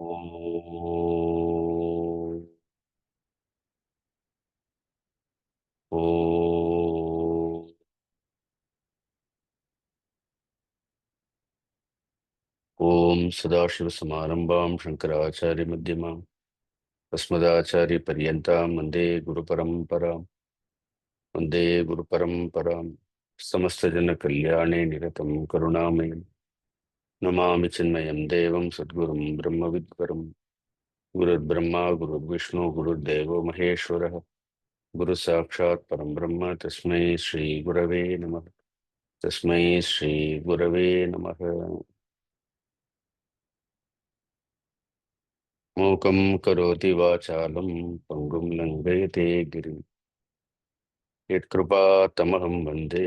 ஓம் ஓம் ஓம் சதாசிவசமாரம்பாம் சங்கராச்சாரிய மத்தியமாம் அஸ்மதாச்சாரிய பரியந்தாம் வந்தே குரு பரம்பராம் வந்தே குரு பரம்பராம் சமஸ்தஜன கல்யாணே நிரதம் கருணாமயம் நமாமி சின்மயம் தேவம் சத்குரும் பிரம்மவித்வரம் குருர் பிரம்மா குருர் விஷ்ணு குருர் தேவோ மகேஸ்வரः குரு சாட்சாத் பரம் பிரம்ம தஸ்மை ஸ்ரீ குரவே நமः தஸ்மை ஸ்ரீ குரவே நமः. மூகம் கரோதி வாசாலம் பங்கும் லங்கயதே கிரிம் யத்கிருபாத்தமகம் வந்தே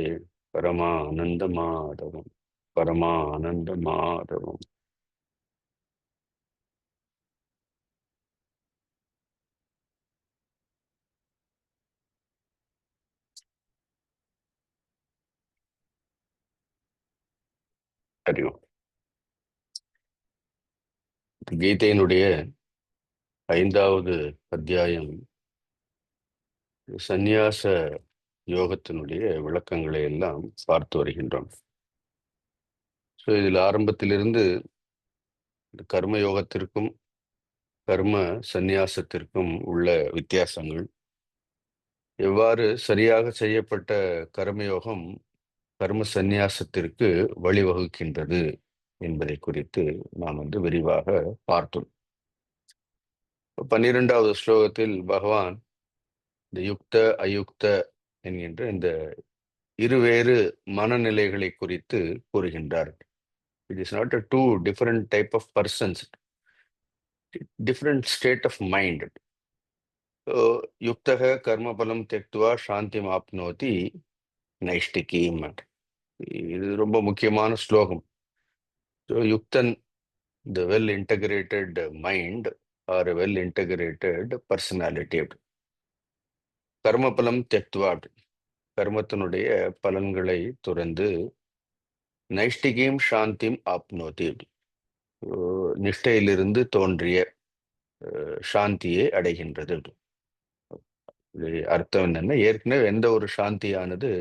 பரமானந்தமாதவம் பரமானந்தமாதவம். அறிவோம். கீதையினுடைய 5வது அத்தியாயம் சந்நியாச யோகத்தினுடைய விளக்கங்களை எல்லாம் பார்த்து வருகின்றோம். ஸோ இதில் ஆரம்பத்திலிருந்து இந்த கர்ம யோகத்திற்கும் கர்ம சந்நியாசத்திற்கும் உள்ள வித்தியாசங்கள், எவ்வாறு சரியாக செய்யப்பட்ட கர்மயோகம் கர்ம சந்நியாசத்திற்கு வழிவகுக்கின்றது என்பதை குறித்து நாம் விரிவாக பார்த்தோம். 12வது ஸ்லோகத்தில் பகவான் இந்த யுக்த அயுக்த என்கின்ற இந்த இருவேறு மனநிலைகளை குறித்து கூறுகின்றார். It is not a two different type of persons, different state of mind. யுக்தக கர்மபலம் தெக்துவா சாந்தி ஆப்னோதி நைஷ்டிகீம். இது ரொம்ப முக்கியமான ஸ்லோகம். யுக்தன், the well integrated mind or a well integrated personality. கர்மபலம் தெக்துவா, கர்மத்தினுடைய பலன்களை துறந்து நைஷ்டிகீம் சாந்திம் ஆப்னோதி, நிஷ்டையிலிருந்து தோன்றிய சாந்தியை அடைகின்றது. அர்த்தம் என்னன்னா, ஏற்கனவே எந்த ஒரு சாந்தியானது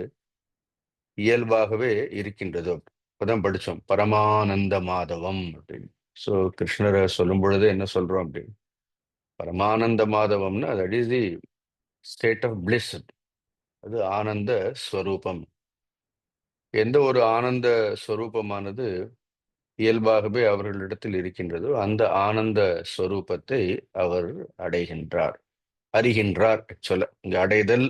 இயல்பாகவே இருக்கின்றதோ, இப்பதான் படிச்சோம் பரமானந்த மாதவம் அப்படின்னு. ஸோ கிருஷ்ணரை சொல்லும் பொழுது என்ன சொல்றோம் அப்படின்னு, பரமானந்த மாதவம்னா that is the state of bliss. அது ஆனந்த ஸ்வரூபம். எந்த ஒரு ஆனந்த ஸ்வரூபமானது இயல்பாகவே அவர்களிடத்தில் இருக்கின்றதோ அந்த ஆனந்த ஸ்வரூபத்தை அவர் அடைகின்றார், அறிகின்றார். சொல்ல இங்க அடைதல்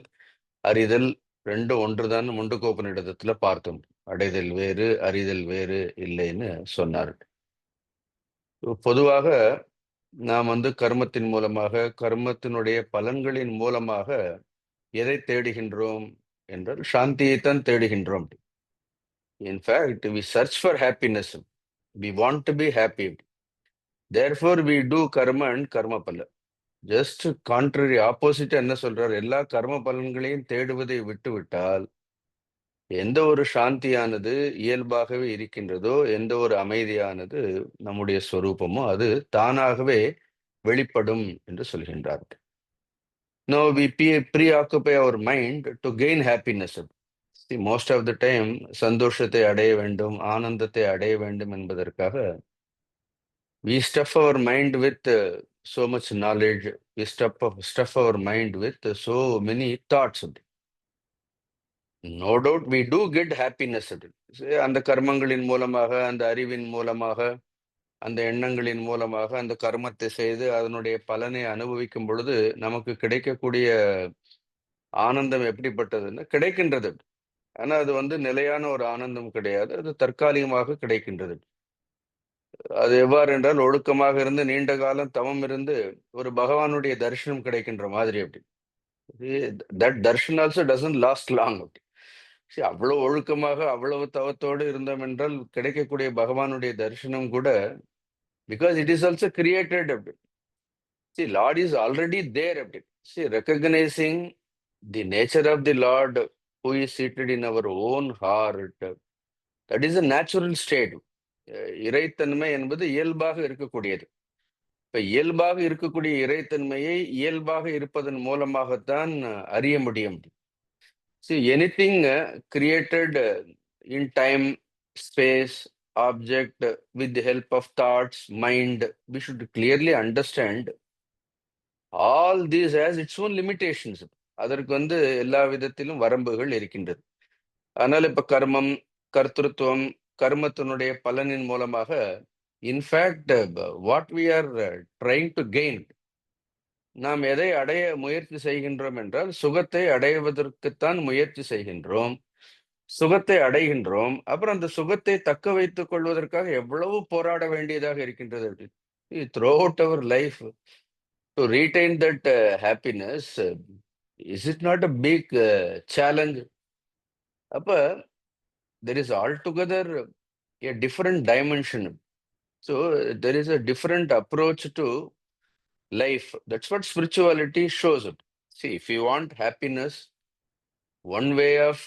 அறிதல் ரெண்டும் ஒன்றுதான். முண்டுகோப்பனிடத்துல பார்த்தோம், அடைதல் வேறு அறிதல் வேறு இல்லைன்னு சொன்னார். பொதுவாக நாம் கர்மத்தின் மூலமாக கர்மத்தினுடைய பலன்களின் மூலமாக எதை தேடுகின்றோம் என்றால் சாந்தியைத்தான் தேடுகின்றோம். In fact we search for happiness, we want to be happy, therefore we do karma and karma pala. Just contrary, opposite என்ன சொல்றார், எல்லா கர்ம பலன்களையும் தேடுவதை விட்டுவிட்டால் எந்த ஒரு சாந்தியானது இயல்பாகவே இருக்கின்றதோ, எந்த ஒரு அமைதியானது நம்முடைய ஸ்வரூபமோ அது தானாகவே வெளிப்படும் என்று சொல்கின்றார். Now we preoccupy our mind to gain happiness. See, most of the time சந்தோஷத்தை அடைய வேண்டும், ஆனந்தத்தை அடைய வேண்டும் என்பதற்காக we stuff our mind with so much knowledge, we stuff our mind with so many thoughts. No doubt we do get happiness. அந்த கர்மங்களின் மூலமாக, அந்த அறிவின் மூலமாக, அந்த எண்ணங்களின் மூலமாக அந்த கர்மத்தை செய்து அதனுடைய பலனை அனுபவிக்கும் பொழுது நமக்கு கிடைக்கக்கூடிய ஆனந்தம் எப்படிப்பட்டதுன்னா கிடைக்கின்றது. ஆனா அது நிலையான ஒரு ஆனந்தம் கிடையாது, அது தற்காலிகமாக கிடைக்கின்றது. அது எவ்வாறு என்றால், ஒழுக்கமாக இருந்து நீண்ட காலம் தவம் இருந்து ஒரு பகவானுடைய தரிசனம் கிடைக்கின்ற மாதிரி. அப்படி that Darshan also doesn't last long. அப்படி அவ்வளவு ஒழுக்கமாக அவ்வளவு தவத்தோடு இருந்தோம் என்றால் கிடைக்கக்கூடிய பகவானுடைய தரிசனம் கூட, because it is also created. அப்படி see lord is already there. அப்படி see recognizing the nature of the lord who is seated in our own heart, that is a natural state. இறைத்தன்மை என்பது இயல்பாக இருக்கக்கூடியது. இப்ப இயல்பாக இருக்கக்கூடிய இறைத்தன்மையை இயல்பாக இருப்பதன் மூலமாகத்தான் அறிய முடியும். Anything created in time, space, object with the help of thoughts, mind, we should clearly understand all these has its own limitations. அதற்கு எல்லா விதத்திலும் வரம்புகள் இருக்கின்றது. அதனால இப்ப கர்மம், கர்த்திருவம், கர்மத்தினுடைய பலனின் மூலமாக in fact what we are trying to gain, நாம் எதை அடைய முயற்சி செய்கின்றோம் என்றால் சுகத்தை அடைவதற்குத்தான் முயற்சி செய்கின்றோம். சுகத்தை அடைகின்றோம். அப்புறம் அந்த சுகத்தை தக்க வைத்துக் கொள்வதற்காக எவ்வளவு போராட வேண்டியதாக இருக்கின்றது. Throughout our life to retain that happiness, is it not a big challenge? அப்ப there is altogether a different dimension. So there is a different approach to life. That's what spirituality shows it. See, if you want happiness, one way of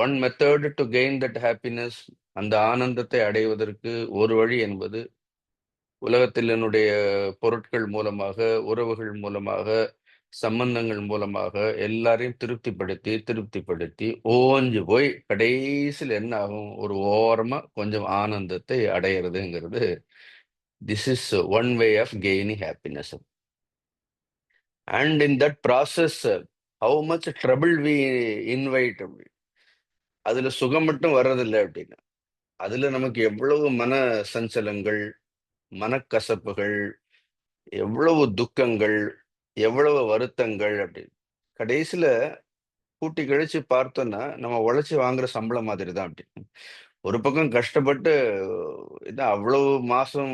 one method to gain that happiness, அந்த ஆனந்தத்தை அடைவதற்கு ஒரு வழி என்பது உலகத்தில் என்னுடைய பொருட்கள் மூலமாக, உறவுகள் மூலமாக, சம்பந்தங்கள் மூலமாக எல்லாரையும் திருப்திப்படுத்தி திருப்திப்படுத்தி ஓஞ்சு போய் கடைசியில் என்ன ஆகும், ஒரு ஓரமா கொஞ்சம் ஆனந்தத்தை அடையிறதுங்கிறது. This is one way of gaining happiness. And in that process how much trouble we invite. அதுல சுகம் மட்டும் வர்றதில்லை அப்படின்னா, அதுல நமக்கு எவ்வளவு மன சஞ்சலங்கள், மனக்கசப்புகள், எவ்வளவு துக்கங்கள், எவ்வளவு வருத்தங்கள் அப்படின்னு கடைசியில கூட்டி கழிச்சு பார்த்தோம்னா நம்ம உழைச்சி வாங்குற சம்பளம் மாதிரி தான். அப்படி ஒரு பக்கம் கஷ்டப்பட்டு இதான் அவ்வளவு மாசம்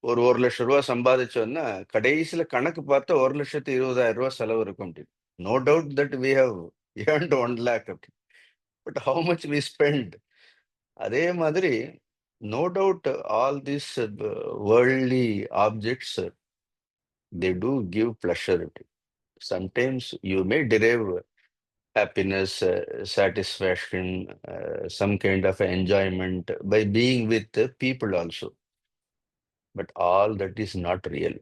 ஒரு 1,00,000 ரூபாய் சம்பாதிச்சோன்னா கடைசியில கணக்கு பார்த்தா 1,20,000 ரூபாய் செலவு இருக்கும். அப்படி no doubt that we have earned 1 lakh அப்படி. But how much we spend? அதே மாதிரி no doubt all this worldly objects, they do give pleasure. Sometimes you may derive happiness, satisfaction, some kind of enjoyment by being with the people also. But all that is not real.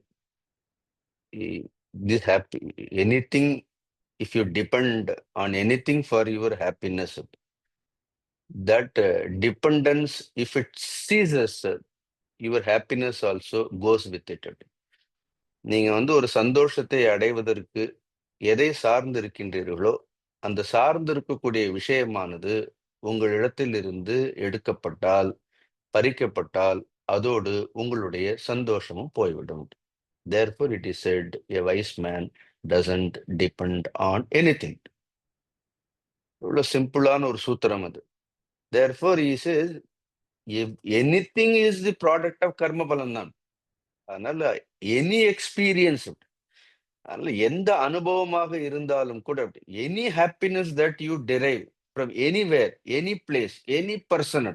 This happy anything, if you depend on anything for your happiness, that dependence, if it ceases, your happiness also goes with it. நீங்க ஒரு சந்தோஷத்தை அடைவதற்கு எதை சார்ந்து இருக்கின்றீர்களோ அந்த சார்ந்து இருக்கக்கூடிய விஷயமானது உங்களிடத்தில் இருந்து எடுக்கப்பட்டால், பறிக்கப்பட்டால் அதோடு உங்களுடைய சந்தோஷமும் போய்விடும். Therefore it is said a wise man doesn't depend on anything. இவ்வளவு சிம்பிளான ஒரு சூத்திரம் அது. Therefore he says if anything is the product of karma பலன் தான். அதனால எனி எக்ஸ்பீரியன்ஸ், அதனால எந்த அனுபவமாக இருந்தாலும் கூட any happiness that you derive from anywhere, any place, any person,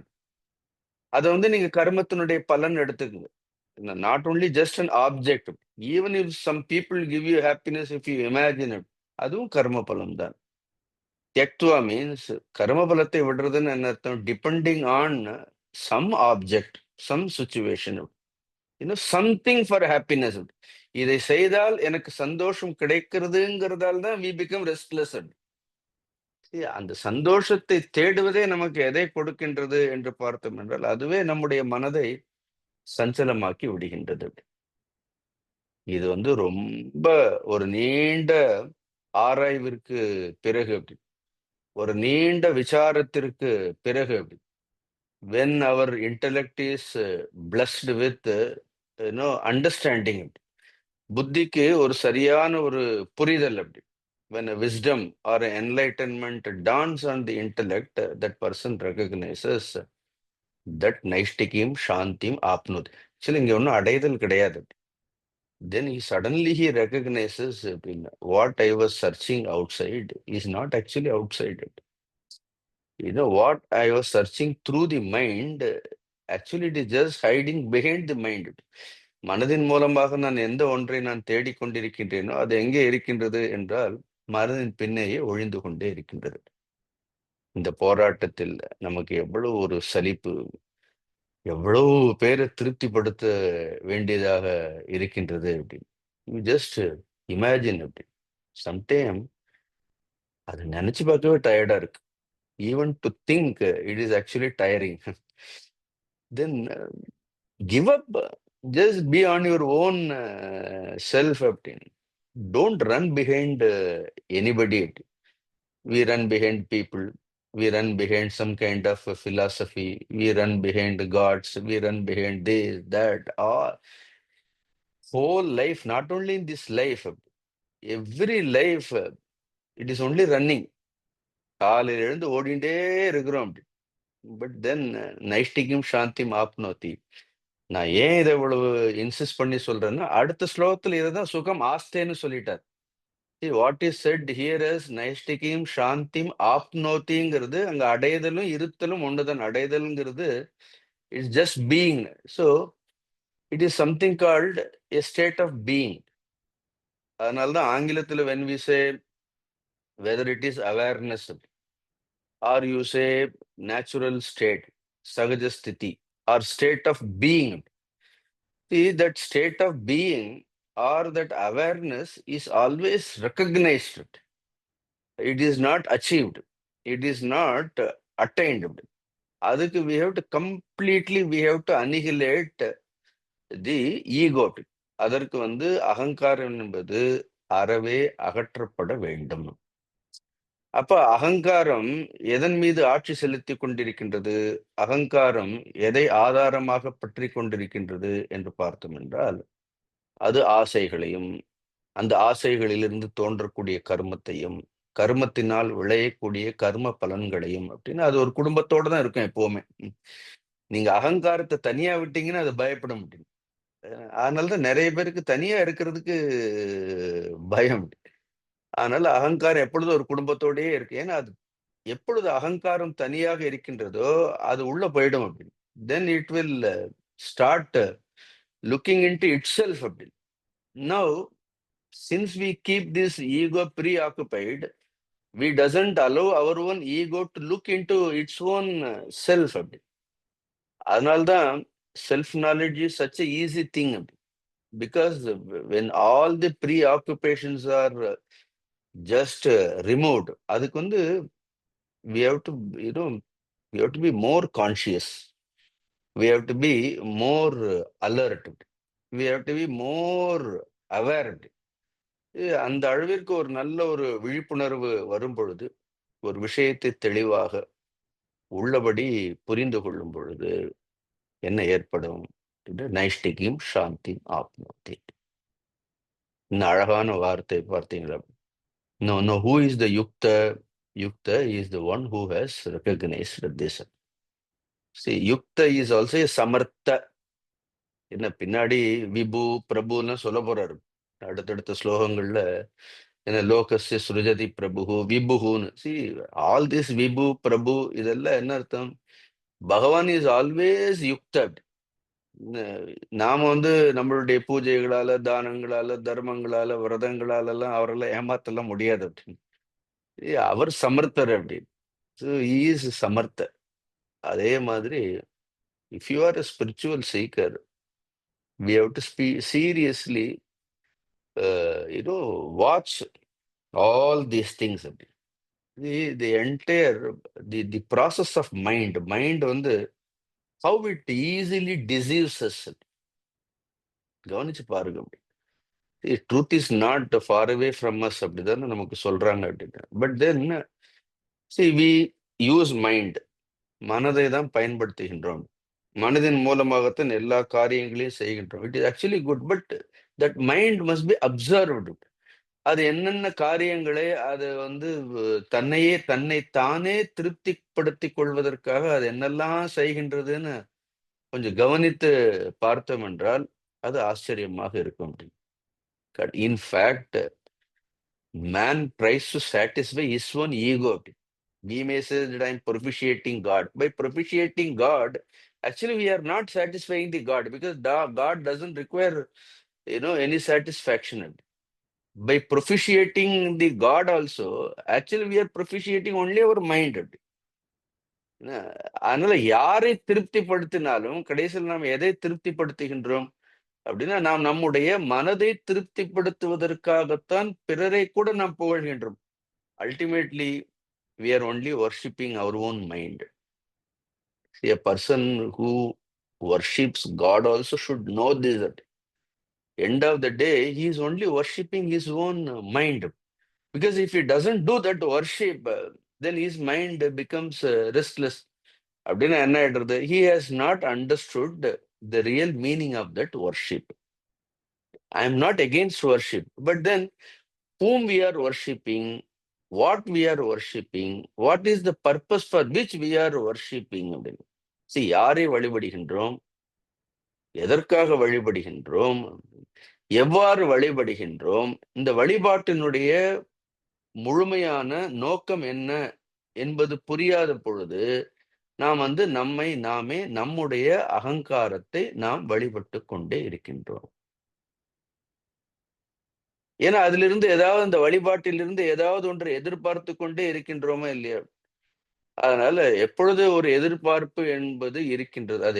அதை நீங்க கர்மத்தினுடைய பலன் எடுத்துக்கங்க. Not only just an object. Even if some people give you happiness, if you imagine it, அதுவும் கர்ம பலம் தான். தியக்துவா மீன்ஸ் கர்ம பலத்தை விடுறதுன்னு என்ன அர்த்தம்? Depending on some object, some situation, something for happiness. இதை செய்தால் எனக்கு சந்தோஷம் கிடைக்கிறதுங்கிறதால தான் வி பிகம் ரெஸ்ட்லெஸ். அந்த சந்தோஷத்தை தேடுவதே நமக்கு எதை கொடுக்கின்றது என்று பார்த்தோம் என்றால் அதுவே நம்முடைய மனதை சஞ்சலமாக்கி விடுகின்றது. இது ரொம்ப ஒரு நீண்ட ஆராய்விற்கு பிறகு, ஒரு நீண்ட விசாரத்திற்கு பிறகு, when our intellect is blessed with understanding, புத்திக்கு ஒரு சரியான ஒரு புரிதல் அப்படி, when a wisdom or an enlightenment dawns on the intellect, that person recognizes that naistikim shantim apnud. Actually இங்க ஒன்றும் அடைதல் கிடையாது. Then he recognizes what I was searching outside is not actually outside. What I was searching through the mind, actually it is just hiding behind the mind. மனதின் மூலமாக நான் எந்த ஒன்றை நான் தேடிக்கொண்டிருக்கின்றேனோ அது எங்கே இருக்கின்றது என்றால் மனதின் பின்னேயே ஒழிந்து கொண்டே இருக்கின்றது. இந்த போராட்டத்தில் நமக்கு எவ்வளவு ஒரு சலிப்பு, எவ்வளவு பேரை திருப்திப்படுத்த வேண்டியதாக இருக்கின்றது அப்படின்னு. யூ ஜஸ்ட் இமேஜின் அப்படி. சம்டைம் அது நினைச்சு பார்க்கவே டயர்டா இருக்கு. Even to think it is actually tiring. Then give up, just be on your own self அப்படின்னு. Don't run behind anybody. We run behind people, we run behind some kind of a philosophy, we run behind the gods, we run behind this, that, all whole life, not only in this life, every life, it is only running. காலையில எழுந்து ஓடிண்டே இருக்கிறோம் அப்படி. But then நைஷ்டிகம் சாந்தி ஆப்னோதி. நான் ஏன் இதை இவ்வளவு insist பண்ணி சொல்றேன்னா, அடுத்த ஸ்லோகத்துல இதுதான் சுகம் ஆஸ்தேன்னு சொல்லிட்டார். What is said here is நைஷ்டிகிம் சாந்திம் ஆப்னோதிங்கிறது அங்க அடைதலும் இருத்தலும் ஒண்ணுதான். அடைதல்ங்கிறது it's just being. So it is something called a state of being. அதனாலதான் ஆங்கிலத்துல when we say whether it is awareness or you say natural state, சகஜ ஸ்திதி or state of being. See, that state of being or that awareness is always recognized. It is not achieved. It is not attained. அதுக்கு we have to completely we have to annihilate the ego. அதற்கு அகங்காரம் என்பது அறவே அகற்றப்பட வேண்டும். அப்ப அகங்காரம் எதன் மீது ஆட்சி செலுத்திக் கொண்டிருக்கின்றது? அகங்காரம் எதை ஆதாரமாக பற்றி கொண்டிருக்கின்றது என்று பார்த்தோம் என்றால், அது ஆசைகளையும், அந்த ஆசைகளிலிருந்து தோன்றக்கூடிய கர்மத்தையும், கர்மத்தினால் விளையக்கூடிய கர்ம பலன்களையும் அப்படின்னு. அது ஒரு குடும்பத்தோட தான் இருக்கும் எப்பவுமே. நீங்க அகங்காரத்தை தனியா விட்டீங்கன்னா அது பயப்பட முடியும். அதனாலதான் நிறைய பேருக்கு தனியா இருக்கிறதுக்கு பயம். அதனால அகங்காரம் எப்பொழுதும் ஒரு குடும்பத்தோடயே இருக்கு. ஏன்னா அது எப்பொழுது அகங்காரம் தனியாக இருக்கின்றதோ அது உள்ள போயிடும் அப்படின்னு. Then it will start looking into itself அப்படின்னு. Now since we keep this ego preoccupied, we doesn't allow our own ego to look into its own self. அதனால்தான் self knowledge is such a easy thing, because when all the preoccupations are just removed, அதுக்கு we have to, we have to be more conscious, we have to be more alert, we have to be more aware. அந்த அளவிற்கு ஒரு நல்ல ஒரு விழிப்புணர்வு வரும் பொழுது, ஒரு விஷயத்தை தெளிவாக உள்ளபடி புரிந்து கொள்ளும் பொழுது என்ன ஏற்படும்? நைஷ்டிகியம் சாந்தி ஆப்னோதி. இன்னும் அழகான வார்த்தை பார்த்தீங்களா? No, no, who is the yukta? Yukta is the one who has recognized this. See, yukta is also a samartha. என்ன பின்னாடி விபு பிரபுன்னு சொல்ல போறாரு அடுத்தடுத்த ஸ்லோகங்கள்ல. என்ன லோகஸ்ய சுருஜதி பிரபு விபுன்னு. See, all this விபு பிரபு இதெல்லாம் என்ன அர்த்தம்? பகவான் இஸ் ஆல்வேஸ் யுக்த. நாம நம்மளுடைய பூஜைகளால, தானங்களால, தர்மங்களால, விரதங்களால எல்லாம் அவரெல்லாம் ஏமாத்தலாம் முடியாது அப்படின்னு. அவர் சமர்த்தர் அப்படின்னு. இஸ் சமர்த்த. அதே மாதிரி if you R a spiritual seeker, we have to seriously watch all these things. The entire the process of mind how it easily deceives us. கவனிச்சு பாருங்க. Truth is not far away from us அப்படிதானே நமக்கு சொல்றாங்க அப்படின்னு. But then we use mind, மனதை தான் பயன்படுத்துகின்றோம். மனதின் மூலமாகத்தான் எல்லா காரியங்களையும் செய்கின்றோம். It is actually good, but that mind must be observed. அது என்னென்ன காரியங்களை அது தன்னை தானே திருப்திப்படுத்திக் கொள்வதற்காக அது என்னெல்லாம் செய்கின்றதுன்னு கொஞ்சம் கவனித்து பார்த்தோம் என்றால் அது ஆச்சரியமாக இருக்கும். In fact, man tries to satisfy his own ego. We may say that I am propitiating God. By propitiating God, actually we are not satisfying the God, because God doesn't require, any satisfaction. By propitiating the God also, actually we are propitiating only our mind. என்ன, அதனால யாரை திருப்திப்படுத்தினாலும் கடைசியில் நாம் எதை திருப்திப்படுத்துகின்றோம் அப்படின்னா, நாம் நம்முடைய மனதை திருப்திப்படுத்துவதற்காகத்தான் பிறரை கூட நாம் புகழ்கின்றோம். Ultimately we are only worshipping our own mind. See, a person who worships God also should know this, that end of the day he is only worshipping his own mind. Because if he doesn't do that worship, then his mind becomes restless. அப்படின்னா என்ன ஆயிடுறது? He has not understood the real meaning of that worship. I am not against worship, but then whom we are worshipping, what we are worshipping, what is the purpose for which we are worshipping அப்படின்னு. See, யாரை வழிபடுகின்றோம், எதற்காக வழிபடுகின்றோம், எவ்வாறு வழிபடுகின்றோம், இந்த வழிபாட்டினுடைய முழுமையான நோக்கம் என்ன என்பது புரியாத பொழுது நாம் நம்மை நாமே நம்முடைய அகங்காரத்தை நாம் வழிபட்டு கொண்டே இருக்கின்றோம். ஏன்னா அதிலிருந்து ஏதாவது, அந்த வழிபாட்டிலிருந்து ஏதாவது ஒன்று எதிர்பார்த்து கொண்டே இருக்கின்றோமா இல்லையா? அதனால எப்பொழுது ஒரு எதிர்பார்ப்பு என்பது இருக்கின்றது, அது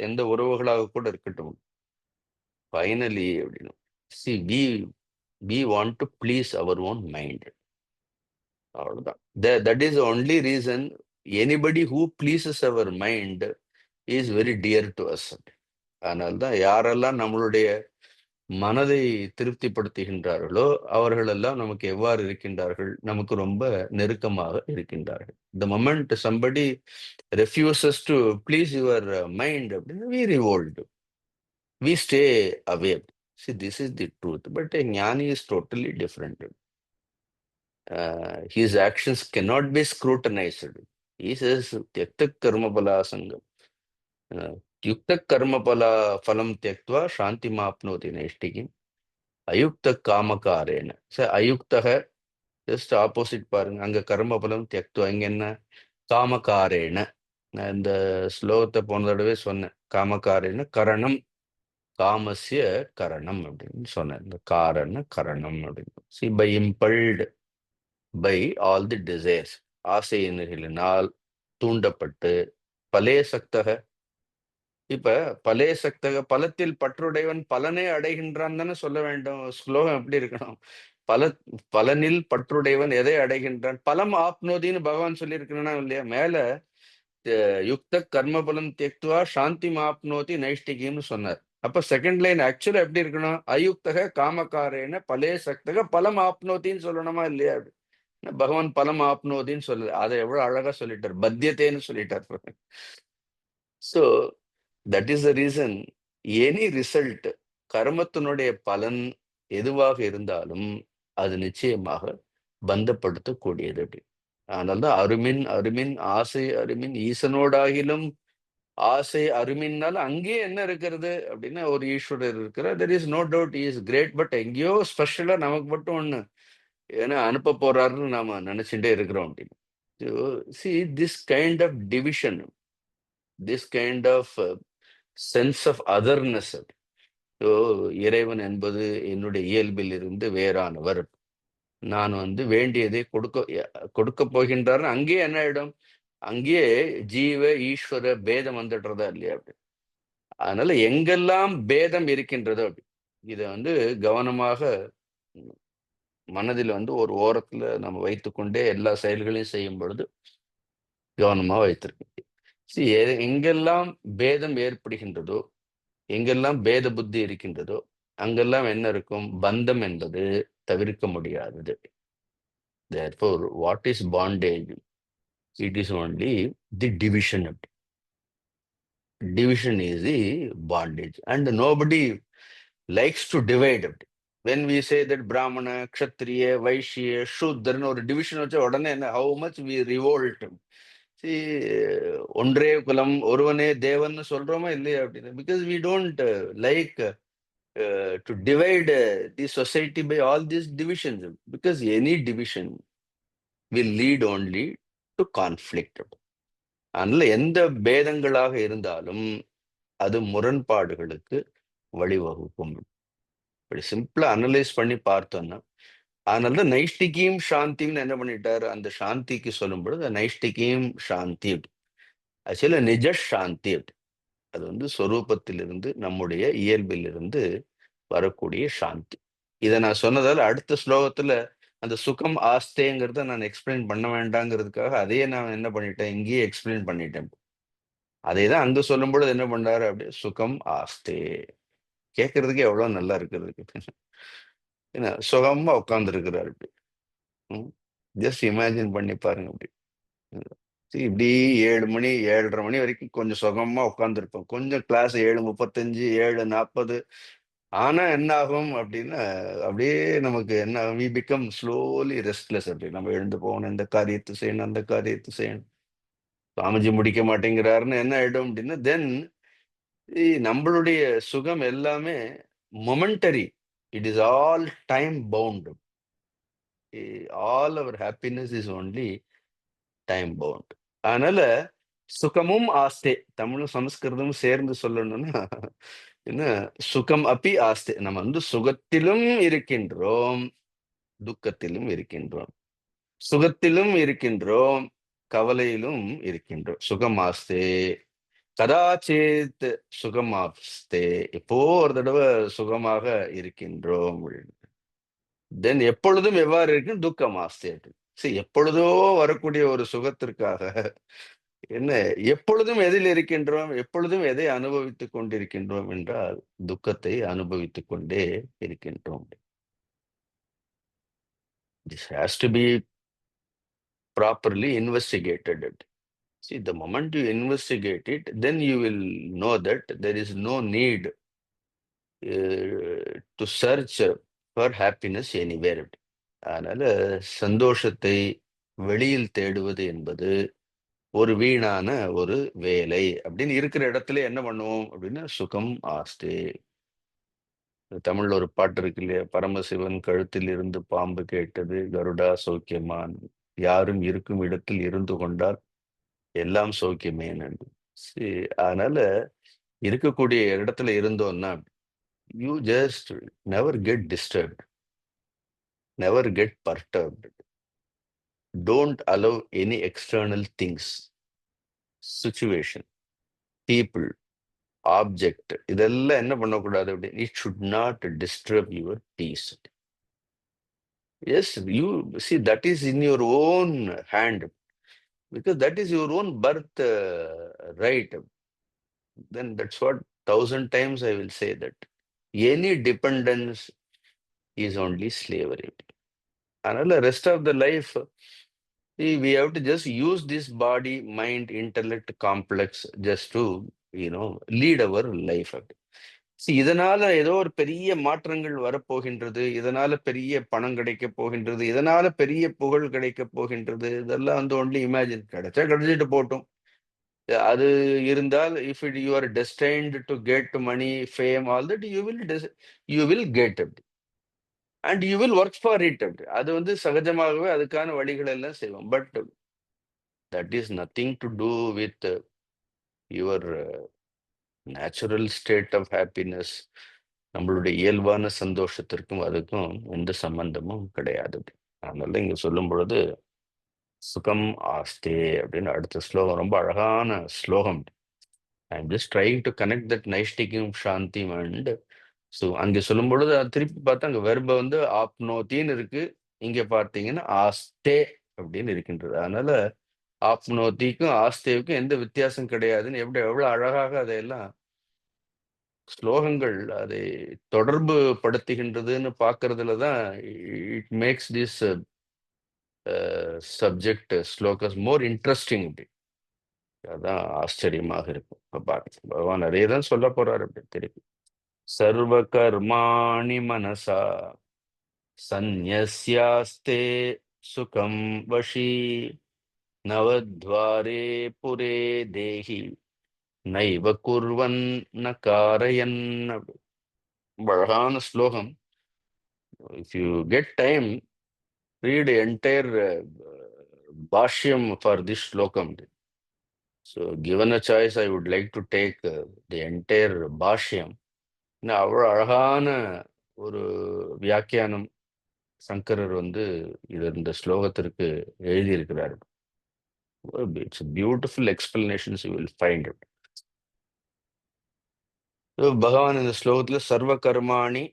எந்த உறவுகளாக கூட இருக்கட்டும். ஃபைனலி அப்படின்னு, see, we want to please our own mind. அவ்வளவுதான். That is the only reason anybody who pleases our mind is very dear to us. அதனால்தான் யாரெல்லாம் நம்மளுடைய மனதை திருப்திப்படுத்துகின்றார்களோ அவர்களெல்லாம் நமக்கு எவ்வாறு இருக்கின்றார்கள், நமக்கு ரொம்ப நெருக்கமாக இருக்கின்றார்கள். The moment somebody refuses to please your mind, we revolt, we stay away. See, this is the truth. But a ஞானி is totally different. His actions cannot be scrutinized. He says, "Tyakta karma pala sangam." யுக்த கர்மபல ஃபலம் தியக்த்வா சாந்தி மாப்னோதி நைஷ்டிகிம் அயுக்த காமகாரேன. அயுக்தக just opposite பாருங்க. அங்க கர்மபலம் தியக்த்வா, இங்க என்ன? காமகாரேன. நான் இந்த ஸ்லோகத்தை போன தடவை சொன்னேன். காமகாரேன கரணம், காமஸ்ய கரணம் அப்படின்னு சொன்னேன். இந்த காரண கரணம் அப்படின்னு. See, by impelled by all the desires, ஆசையினால் தூண்டப்பட்டு, பலே சக்தக. இப்ப பலே சக்தக, பலத்தில் பற்றுடையவன் பலனை அடைகின்றான் தானே சொல்ல வேண்டும். ஸ்லோகம் எப்படி இருக்கணும்? பலனில் பற்றுடையவன் எதை அடைகின்றான்? பலம் ஆப்னோதின்னு பகவான் சொல்லியிருக்கிறனா இல்லையா? மேல யுக்த கர்மபலம் தியக்துவா சாந்தி ஆப்னோதி நைஷ்டிகின்னு சொன்னார். அப்ப செகண்ட் லைன் ஆக்சுவலா எப்படி இருக்கணும்? அயுக்தக காமக்காரேன பலே சக்தக பலம் ஆப்னோதின்னு சொல்லணுமா இல்லையா? பகவான் பலம் ஆப்னோதின்னு சொல்லு, அதை எவ்வளவு அழகா சொல்லிட்டார். பத்தியத்தேன்னு சொல்லிட்டார். So that is the reason any result, கர்மத்தினுடைய பலன் எதுவாக இருந்தாலும் அது நிச்சயமாக பந்தப்படுத்தக்கூடியது. அப்படி அதனால்தான் அருமின் அருமின் ஆசை அருமின் ஈசனோடாகிலும் ஆசை அருமின்னால அங்கேயே என்ன இருக்கிறது அப்படின்னா ஒரு ஈஸ்வரர் இருக்கிறார். There is no doubt is great. But எங்கேயோ ஸ்பெஷலா நமக்கு மட்டும் ஒண்ணு ஏன்னா அனுப்ப போறாருன்னு நாம நினைச்சுட்டே இருக்கிறோம் அப்படின்னு. See, this kind of division, this kind of sense of otherness. So இறைவன் என்பது என்னுடைய இயல்பில் இருந்து வேறானவர், நான் வேண்டியதை கொடுக்க போகின்றார். அங்கேயே என்ன ஆயிடும்? அங்கேயே ஜீவ ஈஸ்வர பேதம் வந்துடுறதா இல்லையா? அப்படி அதனால எங்கெல்லாம் பேதம் இருக்கின்றதோ அப்படி இதை கவனமாக மனதில் ஒரு ஓரத்துல நம்ம வைத்துக்கொண்டே எல்லா செயல்களையும் செய்யும் பொழுது கவனமா வைத்திருக்கு. எங்கெல்லாம் பேதம் ஏற்படுகின்றதோ, எங்கெல்லாம் பேத புத்தி இருக்கின்றதோ, அங்கெல்லாம் என்ன இருக்கும்? பந்தம் என்பது தவிர்க்க முடியாதது. Therefore, what is bondage? It is only the division. Division is the bondage, and nobody likes to divide. When we say that Brahmana, Kshatriya, Vaishya, Shudra, ஒரு டிவிஷன் வச்ச உடனே என்ன, how much we revolt. See, ஒன்றே குலம் ஒருவனே தேவன் சொல்றோமா இல்லையா அப்படின்னு. Because we don't like to divide the society by all these divisions. Because any division will lead only to conflict. அதனால எந்த பேதங்களாக இருந்தாலும் அது முரண்பாடுகளுக்கு வழிவகுக்கும். இப்படி சிம்பிளா அனலைஸ் பண்ணி பார்த்தோம்னா, அதனாலதான் நைஷ்டிகியும் சாந்தியும் என்ன பண்ணிட்டாரு, அந்த சாந்திக்கு சொல்லும் பொழுது நைஷ்டிகியும் சாந்தி. ஆக்சுவலா நிஜ சாந்தி அப்படி. அது வந்து சொரூபத்திலிருந்து நம்முடைய இயல்பிலிருந்து வரக்கூடிய சாந்தி. இதை நான் சொன்னதால அடுத்த ஸ்லோகத்துல அந்த சுகம் ஆஸ்தேங்கிறத நான் எக்ஸ்பிளைன் பண்ண வேண்டாங்கிறதுக்காக அதையே நான் என்ன பண்ணிட்டேன், இங்கேயே எக்ஸ்பிளைன் பண்ணிட்டேன். அதே தான் அங்க சொல்லும் பொழுது என்ன பண்ணாரு, அப்படியே சுகம் ஆஸ்தே. கேட்கறதுக்கு எவ்வளவு நல்லா இருக்கிறதுக்கு. என்ன சுகமா உட்கார்ந்து இருக்கிறாரு. ஜஸ்ட் இமேஜின் பண்ணி பாருங்க அப்படி. See, இப்படி 7 மணி 7:30 மணி வரைக்கும் கொஞ்சம் சுகமா உட்கார்ந்துருப்போம். கொஞ்சம் கிளாஸ் 7:35 7:40 ஆனா என்ன ஆகும் அப்படின்னா, அப்படியே நமக்கு என்ன ஆகும், வி பிகம் ஸ்லோலி ரெஸ்ட்லெஸ். அப்படி நம்ம எழுந்து போகணும், இந்த காரியத்தை செய்யணும், அந்த காரியத்தை செய்யணும், சுவாமிஜி முடிக்க மாட்டேங்கிறாருன்னு என்ன ஆயிடும் அப்படின்னா, தென் நம்மளுடைய சுகம் எல்லாமே momentary. It is all time bound. All our happiness is only time bound. அதனால சுகமும் ஆஸ்தே, தமிழும் சமஸ்கிருதமும் சேர்ந்து சொல்லணும்னா என்ன, சுகம் அப்பி ஆஸ்தே. நம்ம வந்து சுகத்திலும் இருக்கின்றோம், துக்கத்திலும் இருக்கின்றோம், சுகத்திலும் இருக்கின்றோம், கவலையிலும் இருக்கின்றோம். சுகம் ஆஸ்தே கதாச்சித், சுகம் ஆஸ்தே, எப்போ ஒரு தடவை சுகமாக இருக்கின்றோம். தென் எப்பொழுதும் எவ்வாறு இருக்கு, துக்கம் ஆஸ்தே. சரி, எப்பொழுதோ வரக்கூடிய ஒரு சுகத்திற்காக என்ன, எப்பொழுதும் எதில் இருக்கின்றோம், எப்பொழுதும் எதை அனுபவித்துக் கொண்டிருக்கின்றோம் என்றால் துக்கத்தை அனுபவித்துக் கொண்டே இருக்கின்றோம். This has to be properly investigated. See, the moment you investigate it, then you will know that there is no need to search for happiness anywhere. அதனால சந்தோஷத்தை வெளியில் தேடுவது என்பது ஒரு வீணான ஒரு வேலை. அப்படின்னு இருக்கிற இடத்துல என்ன பண்ணுவோம் அப்படின்னா, சுகம் ஆஸ்தே. தமிழ்ல ஒரு பாட்டு இருக்கு இல்லையா, பரமசிவன் கழுத்தில் இருந்து பாம்பு கேட்டது, கருடா சௌக்கியமான், யாரும் இருக்கும் இடத்தில் இருந்து கொண்டால் எல்லாம் சௌக்கியமே. அதனால இருக்கக்கூடிய இடத்துல இருந்தோம்னா, you just never get disturbed, never get perturbed. Don't allow any external things, situation, people, object, இதெல்லாம் என்ன பண்ணக்கூடாது அப்படி, it should not disturb your peace. Yes, you see that is in your own hand, because that is your own birth right. Then that's what 1000 times I will say that any dependence is only slavery. அதனால rest of the life we have to just use this body, mind, intellect complex just to lead our life. இதனால ஏதோ ஒரு பெரிய மாற்றங்கள் வரப்போகின்றது, இதனால பெரிய பணம் கிடைக்க போகின்றது, இதனால பெரிய புகழ் கிடைக்க போகின்றது, இதெல்லாம் வந்து ஒன்லி இமேஜின். கிடைச்சா கிடைச்சிட்டு போட்டும். அது இருந்தால், if it you are destined to get money, fame, all that you will get it and you will work for it. அது வந்து சகஜமாகவே அதுக்கான வழிகள் எல்லாம் செய்வோம். But that is nothing to do with your natural state of happiness. நம்மளுடைய இயல்பான சந்தோஷத்திற்கும் அதுக்கும் எந்த சம்பந்தமும் கிடையாது. அதனால இங்க சொல்லும் பொழுது சுகம் ஆஸ்தே அப்படின்னு அடுத்த ஸ்லோகம் ரொம்ப அழகான ஸ்லோகம். I am just trying to connect that நைஷ்டிகம் சாந்தி அண்ட். ஸோ அங்கே சொல்லும் பொழுது அது திருப்பி பார்த்தா அங்கே வெர்ப வந்து ஆப்னோத்தின்னு இருக்கு, இங்க பார்த்தீங்கன்னா ஆஸ்தே அப்படின்னு இருக்கின்றது. அதனால ஆப்னோத்திக்கும் ஆஸ்தேவுக்கும் எந்த வித்தியாசம் கிடையாதுன்னு எவ்வளவு அழகாக அதையெல்லாம் ஸ்லோகங்கள் அதை தொடர்பு படுத்துகின்றதுன்னு பார்க்கறதுல தான் it makes this subject slokas more interesting. அப்படி அதான் ஆச்சரியமாக இருக்கும். இப்ப பாருங்க, பகவான் நிறைய தான் சொல்ல போறாரு அப்படி திருப்பி. சர்வ கர்மாணி மனசா சந்நியஸ்யாஸ்தே சுகம் வஷி நவத்வாரே புரே தேஹி நைவ குர்வன் ந காரயன். அழகான ஸ்லோகம். If you get time, read entire bhashyam for this slokam. So given a choice, I would like to take the entire bhashyam. அவ்வளோ அழகான ஒரு வியாக்கியானம் சங்கரர் வந்து இது இந்த ஸ்லோகத்திற்கு எழுதியிருக்கிறார். It's beautiful explanations you will find it. So, பகவான் இந்த ஸ்லோகத்துல சர்வ கர்மாணி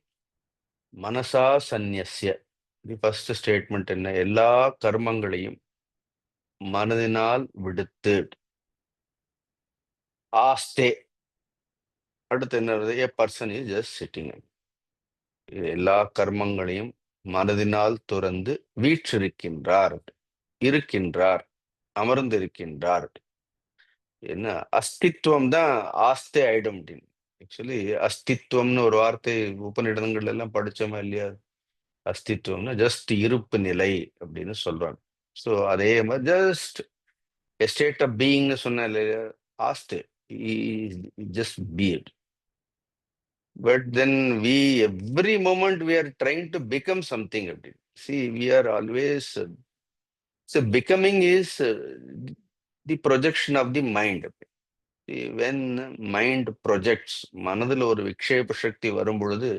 மனசா சந்நியஸ்ய. தி ஃபர்ஸ்ட் ஸ்டேட்மெண்ட் என்ன? எல்லா கர்மங்களையும் மனதினால் விடுத்து. ஆஸ்தே. அடுத்து என்ன வருது? A person is just sitting. எல்லா கர்மங்களையும் மனதினால் துறந்து வீற்றிருக்கின்றார், இருக்கின்றார், அமர்ந்திருக்கின்றார். என்ன அஸ்தித்வம் தான் ஆஸ்தே ஆயிடும் அப்படின்னு. ஆக்சுவலி அஸ்தித்வம்னு ஒரு வார்த்தை உபநிடதங்கள்ல எல்லாம் படிச்சோமா இல்லையா? அஸ்தித்வம்னா ஜஸ்ட் இருப்பு நிலை அப்படின்னு சொல்றாங்க. ஸோ அதே மாதிரி ஜஸ்ட் ஸ்டேட் ஆஃப் பீயிங்னு சொன்ன இல்லையா? ஆஸ்தே, just be it. But then every moment we are trying to become something. See, we are always, so becoming is the projection of the mind. See, when mind projects, மனதில் ஒரு விக்ஷேப சக்தி வரும் பொழுது,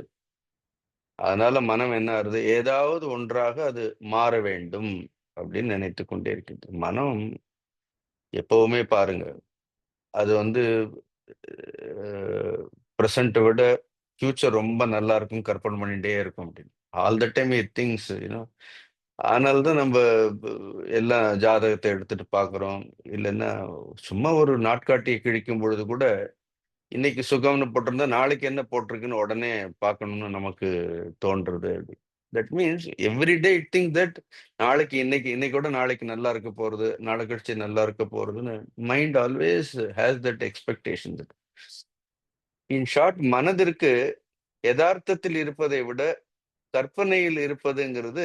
அதனால மனம் என்ன ஆகுது? ஏதாவது ஒன்றாக அது மாற வேண்டும் அப்படின்னு நினைத்து கொண்டே இருக்கின்றது. மனம் எப்பவுமே பாருங்க, அது வந்து ப்ரெசண்ட்டை விட ஃபியூச்சர் ரொம்ப நல்லா இருக்கும் கற்பனை பண்ணிட்டே இருக்கும் அப்படின்னு. All the time it things you know. அதனால தான் நம்ம எல்லாம் ஜாதகத்தை எடுத்துட்டு பார்க்குறோம். இல்லைன்னா சும்மா ஒரு நாட்காட்டியை கிழிக்கும் பொழுது கூட இன்னைக்கு சுகம்னு போட்டிருந்தா நாளைக்கு என்ன போட்டிருக்குன்னு உடனே பார்க்கணும்னு நமக்கு தோன்றுறது. That means every day it think that நாளைக்கு இன்னைக்கோட நாளைக்கு நல்லா இருக்க போறது, நாளை கழிச்சு நல்லா இருக்க போறதுன்னு mind always has that expectation. In short, மனதிற்கு யதார்த்தத்தில் இருப்பதை விட கற்பனையில் இருப்பதுங்கிறது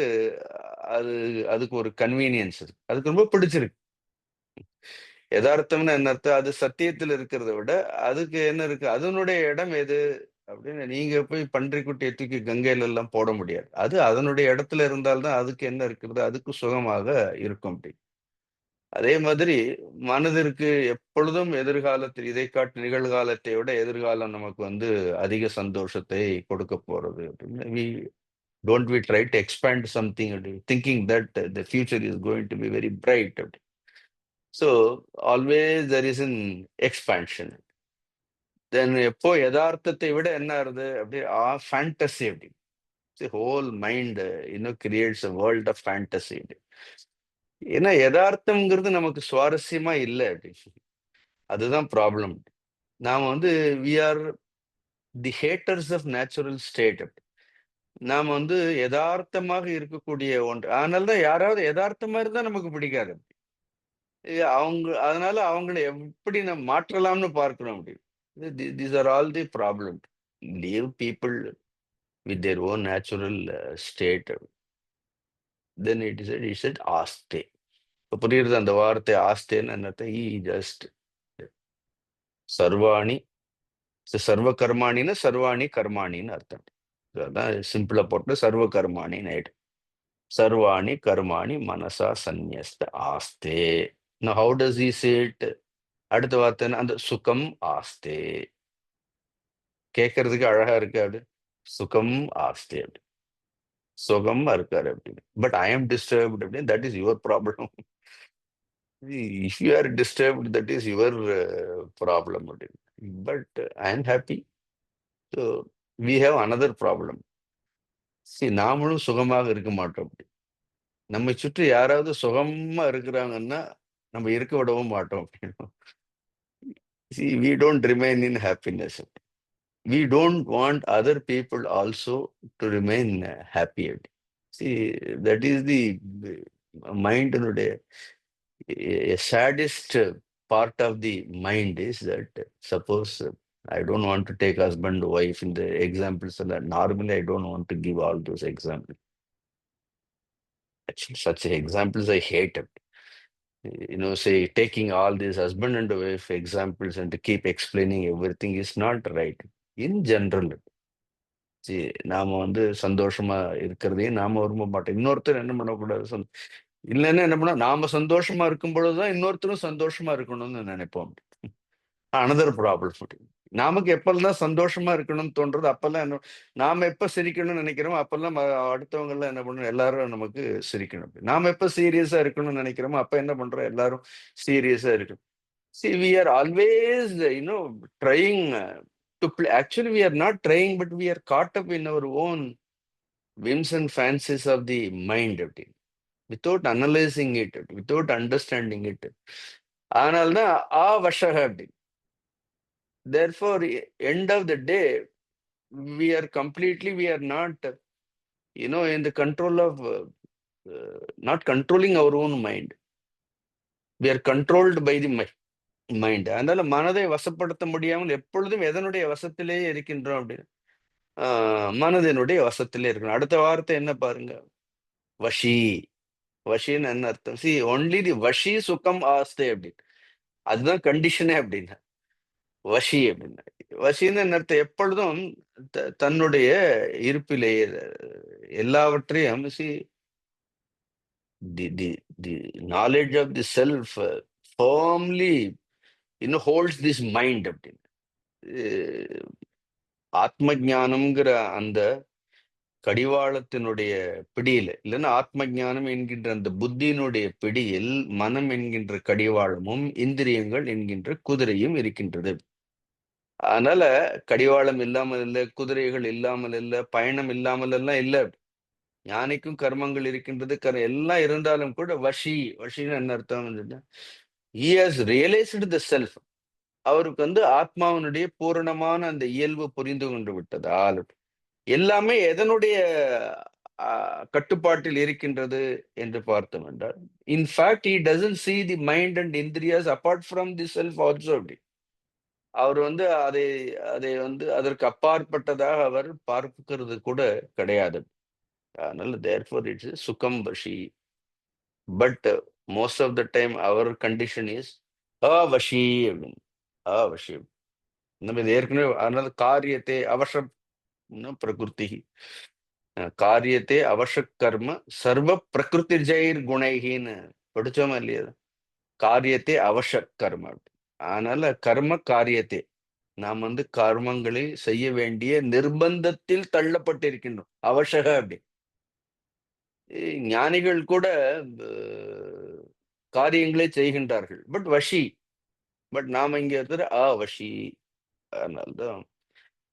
அது அதுக்கு ஒரு கன்வீனியன்ஸ் இருக்கு. அதுக்கு ரொம்ப பிடிச்சிருக்கு. யதார்த்தம்னு என்ன அர்த்தம்? அது சத்தியத்தில் இருக்கிறத விட அதுக்கு என்ன இருக்கு? அதனுடைய இடம் எது அப்படின்னு நீங்க போய் பன்றிக்குட்டியை தூக்கி கங்கையில எல்லாம் போட முடியாது. அது அதனுடைய இடத்துல இருந்தால்தான் அதுக்கு என்ன இருக்கிறது, அதுக்கு சுகமாக இருக்கும் அப்படி. அதே மாதிரி மனதிற்கு எப்பொழுதும் எதிர்காலத்தில் இதை காட்டு நிகழ்காலத்தை விட எதிர்காலம் நமக்கு அதிக சந்தோஷத்தை கொடுக்க போறது அப்படின்னு. Don't we try to expand something thinking that the future is going to be very bright. So always there is an expansion. Then எப்போ யதார்த்தத்தை விட என்ன ஆகுது அப்படி ஃபேண்டசி அப்படி. The whole mind creates a world of fantasy. ஏன்னா யதார்த்தம்ங்கிறது நமக்கு சுவாரஸ்யமா இல்லை அப்படி. அதுதான் ப்ராப்ளம். நாம we are the haters of natural state. நாம யதார்த்தமாக இருக்கக்கூடிய ஒன்று. அதனாலதான் யாராவது யதார்த்தமா இருந்தா நமக்கு பிடிக்காது. அதனால அவங்களை எப்படி நம்ம மாற்றலாம்னு பார்க்கிறோம் அப்படி. These are all the problem. Leave people with their own natural state. Then it said ஆஸ்தே. இப்ப புரியுறது அந்த வார்த்தை ஆஸ்தேன்னு என்னத்தை? ஜஸ்ட் சர்வாணி, சர்வ கர்மாணின்னு சர்வாணி கர்மாணின்னு அர்த்தம். அதான் சிம்பிளா போட்டு சர்வ கர்மாணின்னு ஆயிடும். சர்வாணி கர்மாணி மனசா சந்நியஸ்த ஆஸ்தே. Now how does he say it? அடுத்த வார்த்தை அந்த சுகம் ஆஸ்தே. கேட்கறதுக்கு அழகா இருக்கு அப்படி. சுகம் ஆஸ்தே அப்படி. சுகமா இருக்காரு அப்படின்னு. பட் ஐ எம் டிஸ்டர்ப்ட் அப்படின்னு. That is your problem. If you are disturbed that is your problem அப்படின்னு. But I am happy. So we have another problem. நாமளும் சுகமாக இருக்க மாட்டோம் அப்படி. நம்மை சுற்றி யாராவது சுகமா இருக்கிறாங்கன்னா நம்ம இருக்க விடவும் மாட்டோம் அப்படின்னு. See, we don't remain in happiness. We don't want other people also to remain happy. See, that is the mind. A saddest part of the mind is that suppose I don't want to take husband, wife in the examples. Normally, I don't want to give all those examples. Actually, such examples I hate. Say taking all these husband and wife examples and to keep explaining everything is not right. In general, see, நாம சந்தோஷமா இருக்கிறதையும் நாம விரும்ப மாட்டோம். இன்னொருத்தர் என்ன பண்ணக்கூடாது, இல்லைன்னா என்ன பண்ண, நாம சந்தோஷமா இருக்கும் பொழுதுதான் இன்னொருத்தரும் சந்தோஷமா இருக்கணும்னு நினைப்போம். Another problem. நமக்கு எப்பெல்லாம் சந்தோஷமா இருக்கணும்னு தோன்றது அப்பெல்லாம் என்ன, நாம எப்ப சிரிக்கணும்னு நினைக்கிறோமோ அப்பெல்லாம் அடுத்தவங்க எல்லாம் என்ன பண்ணணும், எல்லாரும் நமக்கு சிரிக்கணும். நாம எப்ப சீரியஸா இருக்கணும்னு நினைக்கிறோமோ அப்ப என்ன பண்றோம், எல்லாரும் சீரியஸா இருக்கணும். See, we are always, trying to play. Actually, we are not trying, but we are caught up in our own whims and fancies of the mind, அப்படி. Without analyzing it, without understanding it. அதனால்தான் வஷக அப்படி. Therefore, end of the day, we are not, in the control of, not controlling our own mind. We are controlled by the mind. அதனால மனதை வசப்படுத்த முடியாமல் எப்பொழுதும் எதனுடைய வசத்திலேயே இருக்கின்றோம் அப்படின்னு. மனதினுடைய வசத்திலே இருக்கணும். அடுத்த வார்த்தை என்ன பாருங்க, வஷி. வஷின்னு என்ன அர்த்தம்? சி ஒன்லி தி வஷி சுகம் ஆஸ்தே அப்படின்னு. அதுதான் கண்டிஷனே அப்படின்னா வஷி அப்படின்னா. வஷின்னு என்ன அர்த்தம்? எப்பொழுதும் தன்னுடைய இருப்பிலேயே எல்லாவற்றையும் see the knowledge of the self firmly holds this mind அப்படின்னு. ஆத்ம ஞானம்ங்கிற அந்த கடிவாளத்தினுடைய பிடியில, இல்லைன்னா ஆத்ம ஞானம் என்கின்ற அந்த புத்தியினுடைய பிடியில் மனம் என்கின்ற கடிவாளமும் இந்திரியங்கள் என்கின்ற குதிரையும் இருக்கின்றது. அதனால கடிவாளம் இல்லாமல் இல்லை, குதிரைகள் இல்லாமல் இல்லை, பயணம் இல்லாமல் எல்லாம் இல்லை. ஞானிக்கும் கர்மங்கள் இருக்கின்றது, எல்லாம் இருந்தாலும் கூட வஷின்னு என்ன அர்த்தம்? he has realized the self. அவருக்கு ஆத்மாவினுடைய பூரணமான அந்த இயல்பு புரிந்து கொண்டு விட்டதால் எல்லாமே எதனுடைய கட்டுப்பாட்டில் இருக்கின்றது என்று பார்த்தோம் என்றால், in fact he doesn't see the mind and indriyas apart from the self also. அவர் அதை அதை அதற்கு அப்பாற்பட்டதாக அவர் பார்க்கிறது கூட கிடையாது. அதனால therefore it's சுகம் வஷி. But most of the time அவர் கண்டிஷன் இஸ் அவஷி அப்படின்னு. அவஷி நம்ம இது ஏற்கனவே. அதனால காரியத்தை அவசர பிரகிருதி, காரியத்தை அவச கர்ம சர்வ பிரகிருதி ஜெயிர் குணைகின்னு படிச்சோமா இல்லையா? காரியத்தை அவச கர்ம. அதனால கர்ம காரியத்தை நாம் கர்மங்களை செய்ய வேண்டிய நிர்பந்தத்தில் தள்ளப்பட்டிருக்கின்றோம். அவசக அப்படி. ஞானிகள் கூட காரியங்களை செய்கின்றார்கள், பட் வஷி. பட் நாம இங்க இருக்கிற அவஷி. அதனால்தான்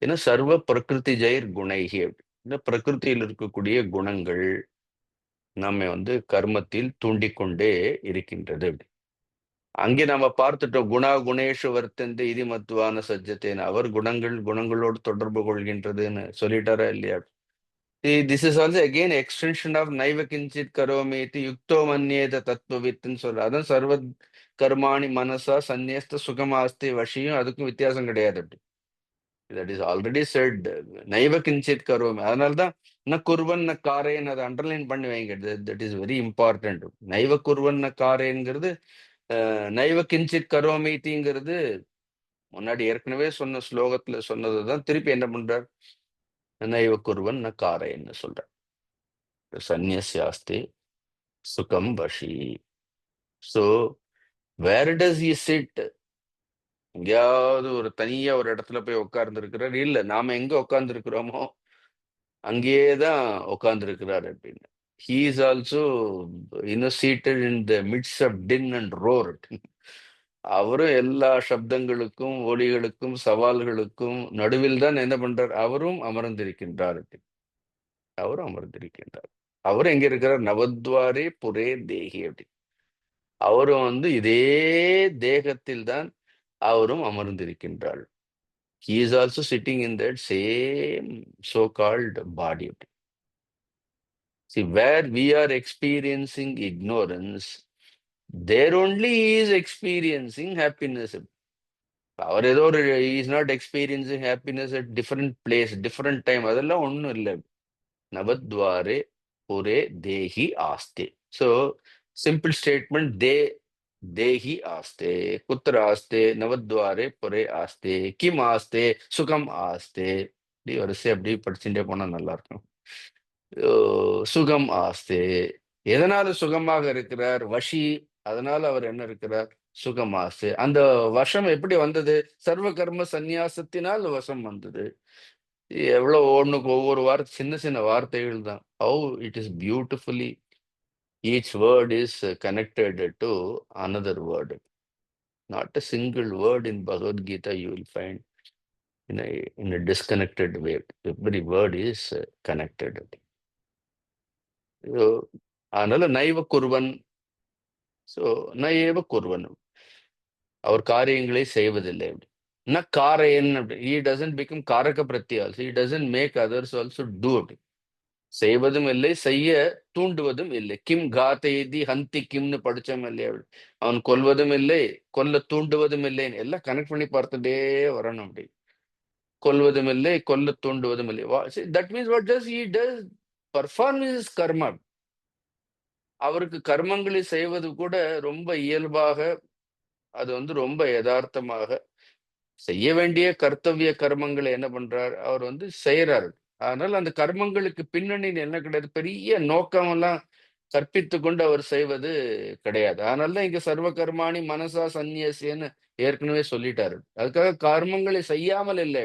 ஏன்னா சர்வ பிரகிருதி ஜெயிர் குணைகி. இந்த பிரகிருத்தியில் இருக்கக்கூடிய குணங்கள் நம்ம கர்மத்தில் தூண்டிக்கொண்டே இருக்கின்றது. அங்கே நம்ம பார்த்துட்டோம், குணா குணேஷு வர்த்தந்து இது மத்துவான சஜ்ஜத்தேன்னு. அவர் குணங்களோடு தொடர்பு கொள்கின்றதுன்னு சொல்லிட்டாரா இல்லையா? This is also again extension of நைவ கிஞ்சித் கரோமி யுக்தோ மன்யேத தத்துவவித்துன்னு சொல்ற. அதான் சர்வ கர்மாணி மனசா சந்நியஸ்த சுகமாஸ்தி வஷியும் அதுக்கும் வித்தியாசம் கிடையாது. அப்படி தட் இஸ் ஆல்ரெடி செட். நைவ கிஞ்சித் கரோமி. அதனால்தான் ந குர்வன் ந காரேன்னு அதை அண்டர்லைன் பண்ணி வைங்க. That is very important. நைவ குர்வன் ந காரேங்கிறது, நைவ கிஞ்சித் கரோமிங்கிறது முன்னாடி ஏற்கனவே சொன்ன ஸ்லோகத்துல சொன்னதுதான் திருப்பி என்ன பண்றார், நைவ குர்வன் ந காரேன்னு சொல்றார். சந்நியாஸ்தே சுகம் வஷி. So where does he sit? எங்கேயாவது ஒரு தனியா ஒரு இடத்துல போய் உட்கார்ந்து இருக்கிறார்? இல்ல, நாம எங்க உட்கார்ந்து இருக்கிறோமோ அங்கேயேதான் உட்கார்ந்து இருக்கிறார் அப்படின்னு. He is also seated in the midst of din and roar. அவரும் எல்லா சப்தங்களுக்கும் ஒலிகளுக்கும் சவால்களுக்கும் நடுவில் தான் என்ன பண்றார்? அவரும் அமர்ந்திருக்கின்றார். அவரும் அமர்ந்திருக்கின்றார். அவரும் எங்க இருக்கிறார்? நவத்வாரே புரே தேகி அப்படி. அவரும் இதே தேகத்தில் தான் அவரும் அமர்ந்திருக்கின்றார். He is also sitting in that same so-called body. See, where we are experiencing ignorance, there only he is experiencing happiness. அவர் ஏதோ ஒரு he is not experiencing happiness at different place, different time. அதெல்லாம் ஒண்ணும் இல்லை. நவத்வாரே புரே தேஹி ஆஸ்தே. So, simple statement, தேஹி ஆஸ்தே. குத்திர ஆஸ்தே? நவத்வாரே புரே ஆஸ்தே. கிம் ஆஸ்தே? சுகம் ஆஸ்தே. இப்படி வரிசை அப்படி படிச்சுட்டே போனா நல்லா இருக்கும். சுகம் ஆஸ்தே. எதனால சுகமாக இருக்கிறார்? வஷி. அதனால அவர் என்ன இருக்கிறார்? சுகமாசு. அந்த வசம் எப்படி வந்தது? சர்வ கர்ம சந்நியாசத்தினால் வசம் வந்தது. எவ்வளோ ஒண்ணுக்கு ஒவ்வொரு வார்த்தை சின்ன சின்ன வார்த்தைகள் தான். How it is beautifully each word is connected to another word. Not a single word in Bhagavad Gita you will find in a disconnected way. Every word is connected. So, அதனால நைவ குர்வன். ஸோ நைவ குர்வன். அவர் காரியங்களை செய்வதில்லை. ந காரயன் அப்படி. He doesn't become காரக பிரத்யா also. He doesn't make others also do அப்படி. செய்வதும் இல்லை, செய்ய தூண்டுவதும் இல்லை. கிம் காத்தேதி ஹந்தி கிம்னு படிச்சோம் இல்லையா? அவன் கொல்வதும் இல்லை, கொல்ல தூண்டுவதும் இல்லை. எல்லாம் கனெக்ட் பண்ணி பார்த்துட்டே வரணும் அப்படி. கொல்வதும் இல்லை, கொல்ல தூண்டுவதும் இல்லை. That means what does he does? Perform is karma. அவருக்கு கர்மங்களை செய்வது கூட ரொம்ப இயல்பாக, அது வந்து ரொம்ப யதார்த்தமாக செய்ய வேண்டிய கர்த்தவிய கர்மங்களை என்ன பண்றார்? அவர் வந்து செய்யறாரு. அதனால அந்த கர்மங்களுக்கு பின்னணியில் என்ன கிடையாது? பெரிய நோக்கம் எல்லாம் கற்பித்து கொண்டு அவர் செய்வது கிடையாது. அதனால தான் இங்க சர்வ கர்மாணி மனசா சந்நியசின்னு ஏற்கனவே சொல்லிட்டாரு. அதுக்காக கர்மங்களை செய்யாமல் இல்லை.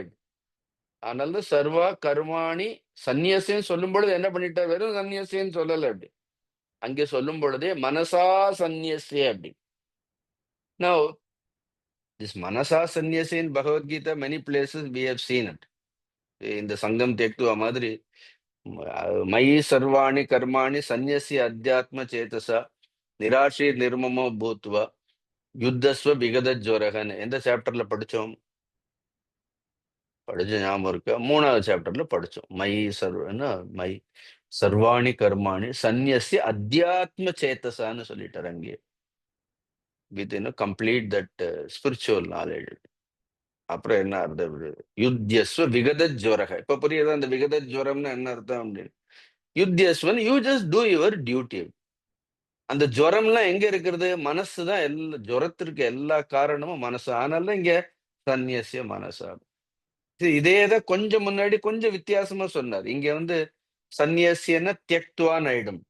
அதனால தான் சர்வா கர்மாணி சந்நியசின்னு சொல்லும் பொழுது என்ன பண்ணிட்டார்? வெறும் சந்நியசின்னு சொல்லல அப்படி. அங்கே சொல்லும் பொழுதே மனசா சந்நியசிய அப்படி. Now, this manasa sannyasi in Bhagavad Gita, many places we have seen it. இந்த சங்கம் தெக்துவா மாதிரி மயி சர்வாணி கர்மாணி சந்நியசி அத்தியாத்ம சேதசா நிராஷி நிர்மமோ பூத்வா யுத்தஸ்வ விகத ஜோரகன். எந்த சாப்டர்ல படிச்சோம்? படிச்ச ஞாபகம் இருக்கு. 3வது சாப்டர்ல படிச்சோம். மயி சர்வன்னா மயி சர்வாணி கர்மாணி சந்நியசி அத்தியாத்ம சேதசான்னு சொல்லிட்டாரு அங்கே. With complete that spiritual knowledge. அப்புறம் என்ன அர்த்தம்? யுத்தியஸ்வ விகத ஜுவரக. இப்ப புரியுதா அந்த விகத ஜுவரம்னு என்ன அர்த்தம் அப்படின்னு? யுத்தியஸ்வன் you just do your duty. அந்த ஜுவரம்லாம் எங்க இருக்கிறது? மனசு தான். எல்லா ஜுவரத்திற்கு எல்லா காரணமும் மனசு. ஆனாலும் இங்க சந்நியசிய மனசா. இதேதான் கொஞ்சம் முன்னாடி கொஞ்சம் வித்தியாசமா சொன்னார். இங்க வந்து சந்நியசியன தியக்துவான்னு ஆயிடும்,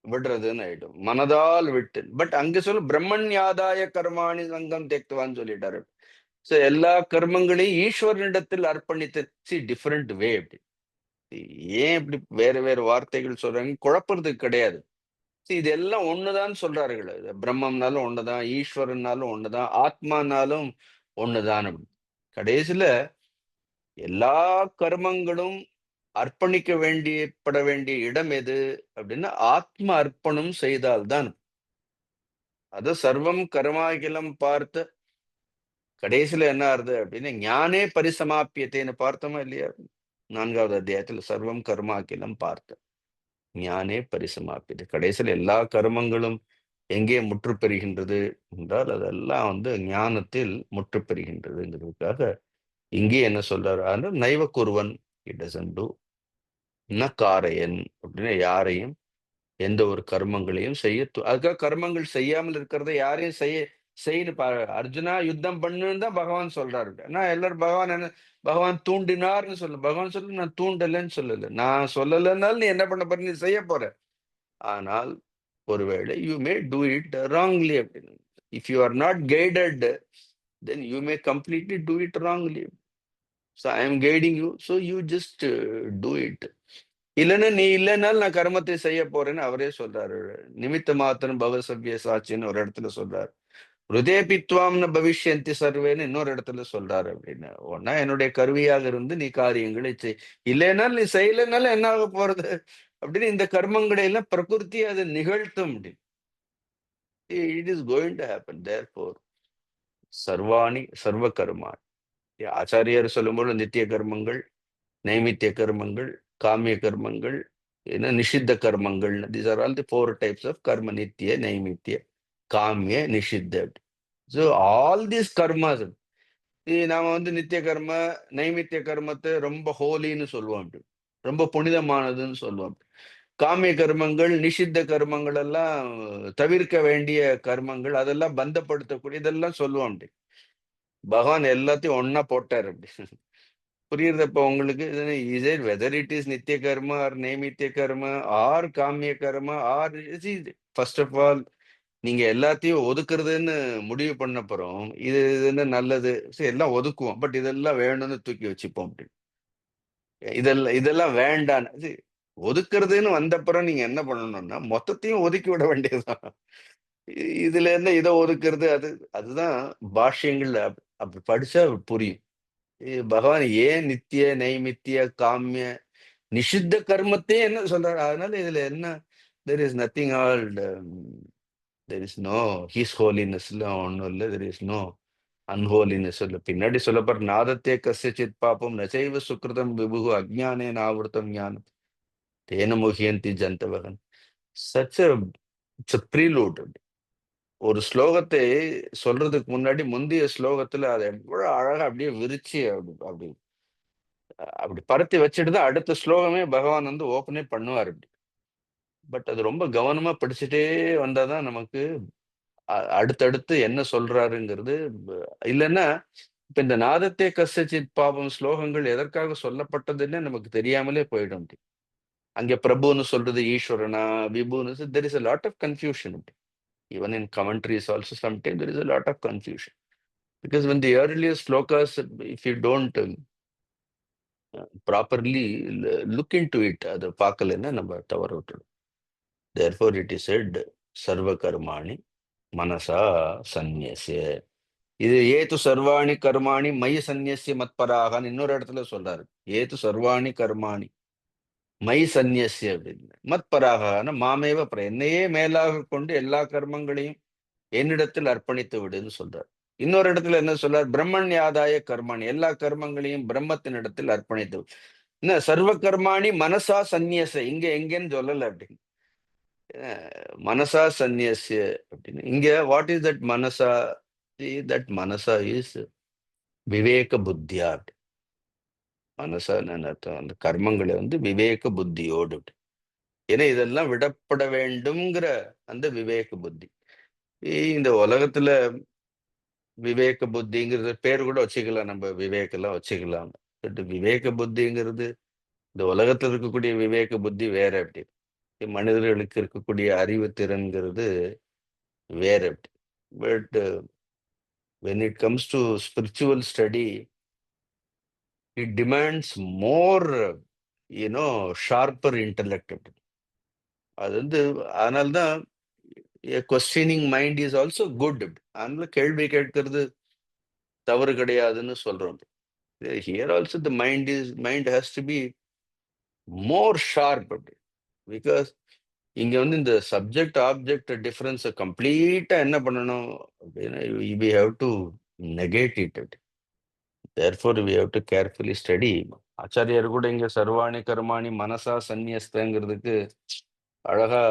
விடுறதுன்னு ஆயிடும், மனதால் விட்டு. பட் அங்க சொல்ல பிரம்மண்யாதாய கர்மாணி சங்கம் தியக்துவான்னு சொல்லிட்டாரு. சோ எல்லா கர்மங்களையும் ஈஸ்வரனிடத்தில் அர்ப்பணித்து. டிஃபரெண்ட் வே அப்படி. ஏன் இப்படி வேற வேற வார்த்தைகள் சொல்றாங்க? குழப்பறதுக்கு கிடையாது. இதெல்லாம் ஒண்ணுதான் சொல்றார்கள். பிரம்மம்னாலும் ஒண்ணுதான், ஈஸ்வரன்னாலும் ஒண்ணுதான், ஆத்மானாலும் ஒண்ணுதான் அப்படி. கடைசியில எல்லா கர்மங்களும் அர்ப்பணிக்க பட வேண்டிய இடம் எது அப்படின்னா ஆத்ம அர்ப்பணம் செய்தால்தான். அது சர்வம் கர்மாகிலம் பார்த்த கடைசியில என்ன ஆறுது அப்படின்னா ஞானே பரிசமாப்பியத்தைன்னு பார்த்தோமா இல்லையா? 4வது அத்தியாயத்துல சர்வம் கர்மாக்கிலம் பார்த்த ஞானே பரிசமாப்பியது. கடைசியில் எல்லா கர்மங்களும் எங்கே முற்று பெறுகின்றது என்றால் அதெல்லாம் வந்து ஞானத்தில் முற்று பெறுகின்றதுங்கிறதுக்காக இங்கே என்ன சொல்றாரு? நைவ குருவன் இட் டசன்ட் டு ந காரையன் அப்படின்னு யாரையும் எந்த ஒரு கர்மங்களையும் அதுக்காக கர்மங்கள் செய்யாமல் இருக்கிறத யாரையும் செய்யு அர்ஜுனா யுத்தம் பண்ணுன்னு தான் பகவான் சொல்றாரு. நான் எல்லாரும் பகவான் என்ன பகவான் தூண்டினார்னு சொல்ல. பகவான் சொல்ல நான் தூண்டலைன்னு சொல்லல. நான் சொல்லலைன்னாலும் நீ என்ன பண்ண போற? நீ செய்ய போற. ஆனால் ஒருவேளை you may do it wrongly அப்படின்னு. If you are not guided then you may completely do it wrongly. So I am guiding you, so you just do it. இல்லைன்னா நீ இல்லைன்னாலும் நான் கர்மத்தை செய்ய போறேன்னு அவரே சொல்றாரு. நிமித்த மாத்திரம் பவசவ்ய சாட்சின்னு ஒரு இடத்துல சொல்றாரு. ஹிருதய பித்வாம்னு பவிஷ்யந்தி சர்வேன்னு இன்னொரு இடத்துல சொல்றாரு. அப்படின்னு ஒன்னா என்னுடைய கருவியாக இருந்து நீ காரியங்களை செய், இல்லைன்னாலும் நீ செய்யலைன்னாலும் என்ன ஆக போறது அப்படின்னு இந்த கர்மங்களை எல்லாம் பிரகிருதி அது நிகழ்த்தும். அப்படின்னு it is going to happen. Therefore சர்வாணி சர்வ கர்மாணி. ஆச்சாரியார் சொல்லும்போது நித்திய கர்மங்கள், நைமித்திய கர்மங்கள், காமிய கர்மங்கள், நிஷித்த கர்மங்கள். These are all the 4 types of கர்ம. நித்திய, நைமித்திய, காமிய, நிஷித்த. ஸோ ஆல் தீஸ் கர்மாஸ் நாம வந்து நித்திய கர்ம நைமித்திய கர்மத்தை ரொம்ப ஹோலின்னு சொல்லுவோம், ரொம்ப புனிதமானதுன்னு சொல்லுவோம். காமிய கர்மங்கள், நிஷித்த கர்மங்கள் எல்லாம் தவிர்க்க வேண்டிய கர்மங்கள், அதெல்லாம் பந்தப்படுத்தக்கூடிய இதெல்லாம் சொல்லுவோம். பகவான் எல்லாத்தையும் ஒன்னா போட்டார். அப்படி புரியுறதப்ப உங்களுக்கு? வெதர் இட் இஸ் நித்திய கர்ம ஆர் நைமித்திய கர்ம ஆர் காமிய கர்ம ஆர் ஃபர்ஸ்ட் ஆஃப் ஆல் நீங்க எல்லாத்தையும் ஒதுக்குறதுன்னு முடிவு பண்ணப்புறம், இது என்ன நல்லது? சரி எல்லாம் ஒதுக்குவோம். பட் இதெல்லாம் வேணும்னு தூக்கி வச்சுப்போம் அப்படின்னு. இதெல்லாம் வேண்டான்னு. ஒதுக்குறதுன்னு வந்தப்புறம் நீங்க என்ன பண்ணணும்னா, மொத்தத்தையும் ஒதுக்கி விட வேண்டியதுதான். இதுல என்ன இத ஒதுக்குறது? அதுதான் பாஷ்யங்கள்ல அப்படி படிச்சா புரியும். பகவான் ஏன் நித்திய, நைமித்திய, காமிய, நிஷித்த கர்மத்தையே என்ன சொல்றாரு? அதனால இதுல என்ன there is nothing all there is no his ஹோலினஸ்லாம் ஒண்ணும் இல்ல. தேர் இஸ் நோ அன்ஹோலினஸ் இல்ல. பின்னாடி சொல்லப்போற நாதத்தே கஸ்யசித் பாபம் நசைவ சுக்ருதம் விபுகு அஜ்ஞானேன ஆவர்த்தம் ஞானம் தேன முஹ்யந்தி ஜந்தவகன். Such a it's a prelude. ஒரு ஸ்லோகத்தை சொல்றதுக்கு முன்னாடி முந்தைய ஸ்லோகத்துல அத எவ்வளவு அழகா அப்படியே விரிச்சு அப்படி அப்படி அப்படி பரத்தி வச்சுட்டு தான் அடுத்த ஸ்லோகமே பகவான் வந்து ஓப்பனே பண்ணுவாரு அப்படி. பட் அது ரொம்ப கவனமா படிச்சுட்டே வந்தாதான் நமக்கு அடுத்தடுத்து என்ன சொல்றாருங்கிறது. இல்லைன்னா இப்ப இந்த நாதத்தே கஸ்யசித் பாவம் ஸ்லோகங்கள் எதற்காக சொல்லப்பட்டதுன்னு நமக்கு தெரியாமலே போயிடும். அங்க பிரபுன்னு சொல்றது ஈஸ்வரனா, விபுன்னு there is a lot of confusion. Even in commentaries also sometimes there is a lot of confusion. Because when the earlier slokas, if you don't properly look into it, அது பார்க்கலைன்னா நம்ம தவற விட்டுடும். Therefore it is said, சர்வ கர்மாணி மனசா சந்நியஸ்ய. இது ஏது சர்வாணி கர்மாணி மயி சந்நியஸ்ய மத்பராகன்னு இன்னொரு இடத்துல சொல்றாரு. ஏது சர்வாணி கர்மாணி மயி சந்நியஸ்ய அப்படின்னு. மத்பராகனா மாமேவ என்னையே மேலாக கொண்டு எல்லா கர்மங்களையும் என்னிடத்தில் அர்ப்பணித்து விடுன்னு சொல்றார். இன்னொரு இடத்துல என்ன சொல்றார்? பிரம்மண்யாதாய கர்மாணி எல்லா கர்மங்களையும் பிரம்மத்தின் இடத்தில் அர்ப்பணித்து என்ன சர்வ கர்மாணி மனசா சந்நியச இங்க எங்கன்னு சொல்லல அப்படின்னு. மனசா சந்நியசிய அப்படின்னு இங்க வாட் இஸ் தட் மனசா? தட் மனசா இஸ் விவேக புத்தியா. மனசா அர்த்தம் அந்த கர்மங்களை வந்து விவேக புத்தியோடு. ஏன்னா இதெல்லாம் விடப்பட வேண்டும்ங்கிற அந்த விவேக புத்தி. இந்த உலகத்துல விவேக புத்திங்கிறது பேர் கூட வச்சுக்கலாம். நம்ம விவேகெல்லாம் வச்சுக்கலாம். பட் விவேக புத்திங்கிறது இந்த உலகத்துல இருக்கக்கூடிய விவேக புத்தி வேற. அப்படி மனிதர்களுக்கு இருக்கக்கூடிய அறிவு திறன்கிறது வேற. அப்படி but when it comes to spiritual study, it demands more sharper intellect. அது வந்து அதனால்தான் questioning mind is also good. அதனால கேள்வி கேட்கறது தவறு கிடையாதுன்னு சொல்றோம். Here also the mind has to be more sharp. Because இங்க வந்து இந்த சப்ஜெக்ட் ஆப்ஜெக்ட் டிஃபரன்ஸை கம்ப்ளீட்டா என்ன பண்ணணும் அப்படின்னா we have to negate it. Therefore we have to carefully study. ஆச்சாரியார் கூட இங்க சர்வாணி கர்மாணி மனசா சந்நியஸ்தங்கிறதுக்கு அழகா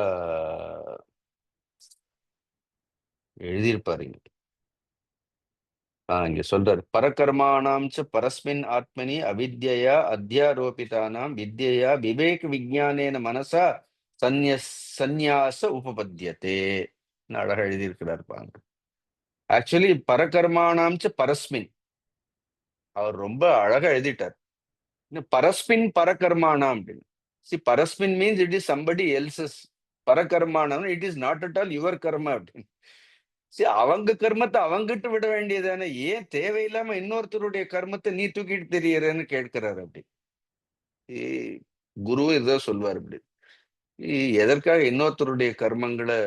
எழுதியிருப்பாரு. இங்க சொல்றாரு பரகர்மாணாம் ச பரஸ்மின் ஆத்மனி அவித்யா அத்தியாரோபிதானாம் வித்யா விவேக விஜானேன மனசா சந்நியாச உபபத்தியதே. அழகா எழுதியிருக்கிறார் பாருங்க. ஆக்சுவலி பரகர்மாணாம் ச பரஸ்மின் அவர் ரொம்ப அழகா எழுதிட்டார். பரஸ்மின் பரகர்மாணாம் அப்படின்னு. பரஸ்மின் means it is somebody else's. பரகர்மாணம் it is not at all your karma அப்படின்னு. அவங்க கர்மத்தை அவங்கிட்ட விட வேண்டியதானே, ஏன் தேவையில்லாம இன்னொருத்தருடைய கர்மத்தை நீ தூக்கிட்டு தெரியறன்னு கேட்கிறாரு. அப்படி குரு இதுதான் சொல்வார். அப்படி எதற்காக இன்னொருத்தருடைய கர்மங்களை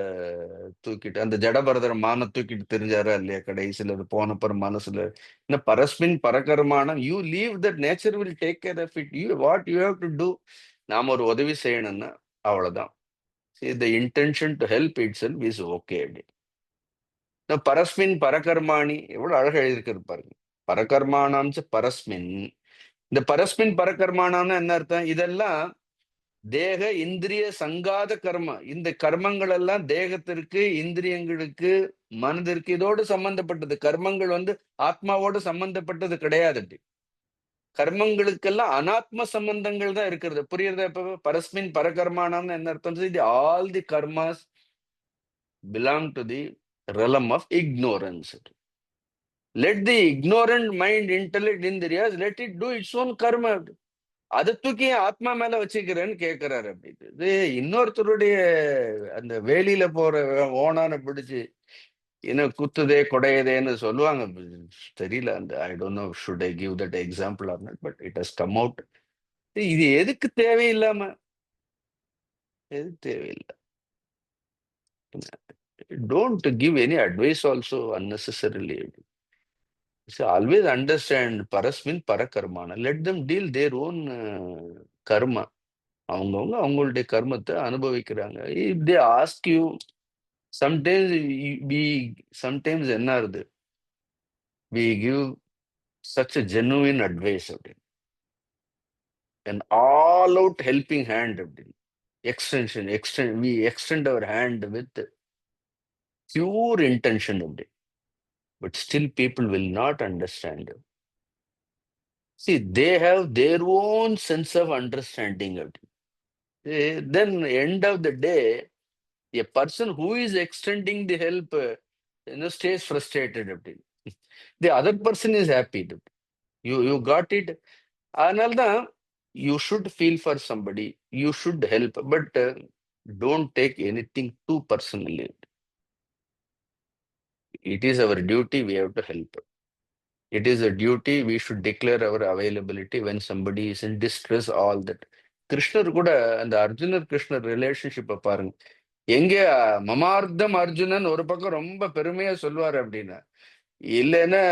தூக்கிட்டு அந்த ஜடபரதர் மான தூக்கிட்டு தெரிஞ்சாரா இல்லையா? கடைசியில் அது போனப்பறம் மனசுல என்ன பரஸ்மின் பரகர்மானம் you leave that nature will take care of it. You what you have to do. நாம ஒரு உதவி செய்யணும்னா அவ்வளவுதான். The intention to help itself is okay. அப்படி பரஸ்மின் பரகர்மாணி எவ்வளவு அழகா எழுதியிருக்கிறது பாருங்க. பரகர்மானாம் பரஸ்மின். இந்த பரஸ்மின் பரகர்மானாம்னு என்ன அர்த்தம்? இதெல்லாம் தேக இந்திரிய சங்காத கர்ம. இந்த கர்மங்கள் எல்லாம் தேகத்திற்கு இந்திரியங்களுக்கு மனதிற்கு இதோடு சம்பந்தப்பட்டது. கர்மங்கள் வந்து ஆத்மாவோடு சம்பந்தப்பட்டது கிடையாது. கர்மங்களுக்கெல்லாம் அனாத்ம சம்பந்தங்கள் தான் இருக்கிறது. புரியுறதா? இப்ப பரஸ்மின் பரகர்மானாம்னு என்ன அர்த்தம்? All the karmas belong to the realm of ignorance. Let the ignorant mind, intellect, indriyas, let it do its own karma. அத தூக்கி என் ஆத்மா மேல வச்சுக்கிறேன்னு கேட்கிறாரு அப்படின்னு. இது இன்னொருத்தருடைய அந்த வேலியில போற ஓணான பிடிச்சு என்ன குத்துதே, கொடையுதேன்னு சொல்லுவாங்க. தெரியல. அந்த I don't know should I give that example or not, but it has come out. இது எதுக்கு தேவையில்லாம? எதுக்கு தேவையில்ல? Don't give any advice also unnecessarily. So always understand parasmin parakarmana. Let them deal their own karma. அவங்கவங்க அவங்களுடைய கர்மத்தை அனுபவிக்கிறாங்க. If they ask you sometimes we sometimes என்ன ஆகுது? We give such a genuine advice அப்படின்னு. an all out helping hand அப்படின்னு. we extend our hand with pure intention அப்படி. But still people will not understand. See, they have their own sense of understanding அப்படி. Then end of the day, a person who is extending the help, stays frustrated அப்படி. The other person is happy. You got it. அதனால தான் you should feel for somebody. You should help. But don't take anything too personally. It is our duty. We have to help. It is a duty. We should declare our availability when somebody is in distress, all that. கிருஷ்ணர் கூட அந்த அர்ஜுனர் கிருஷ்ணர் ரிலேஷன்ஷிப்பை பாருங்க. எங்க மமார்த்தம் அர்ஜுனன் ஒரு பக்கம் ரொம்ப பெருமையா சொல்லுவாரு அப்படின்னா, இல்லைன்னா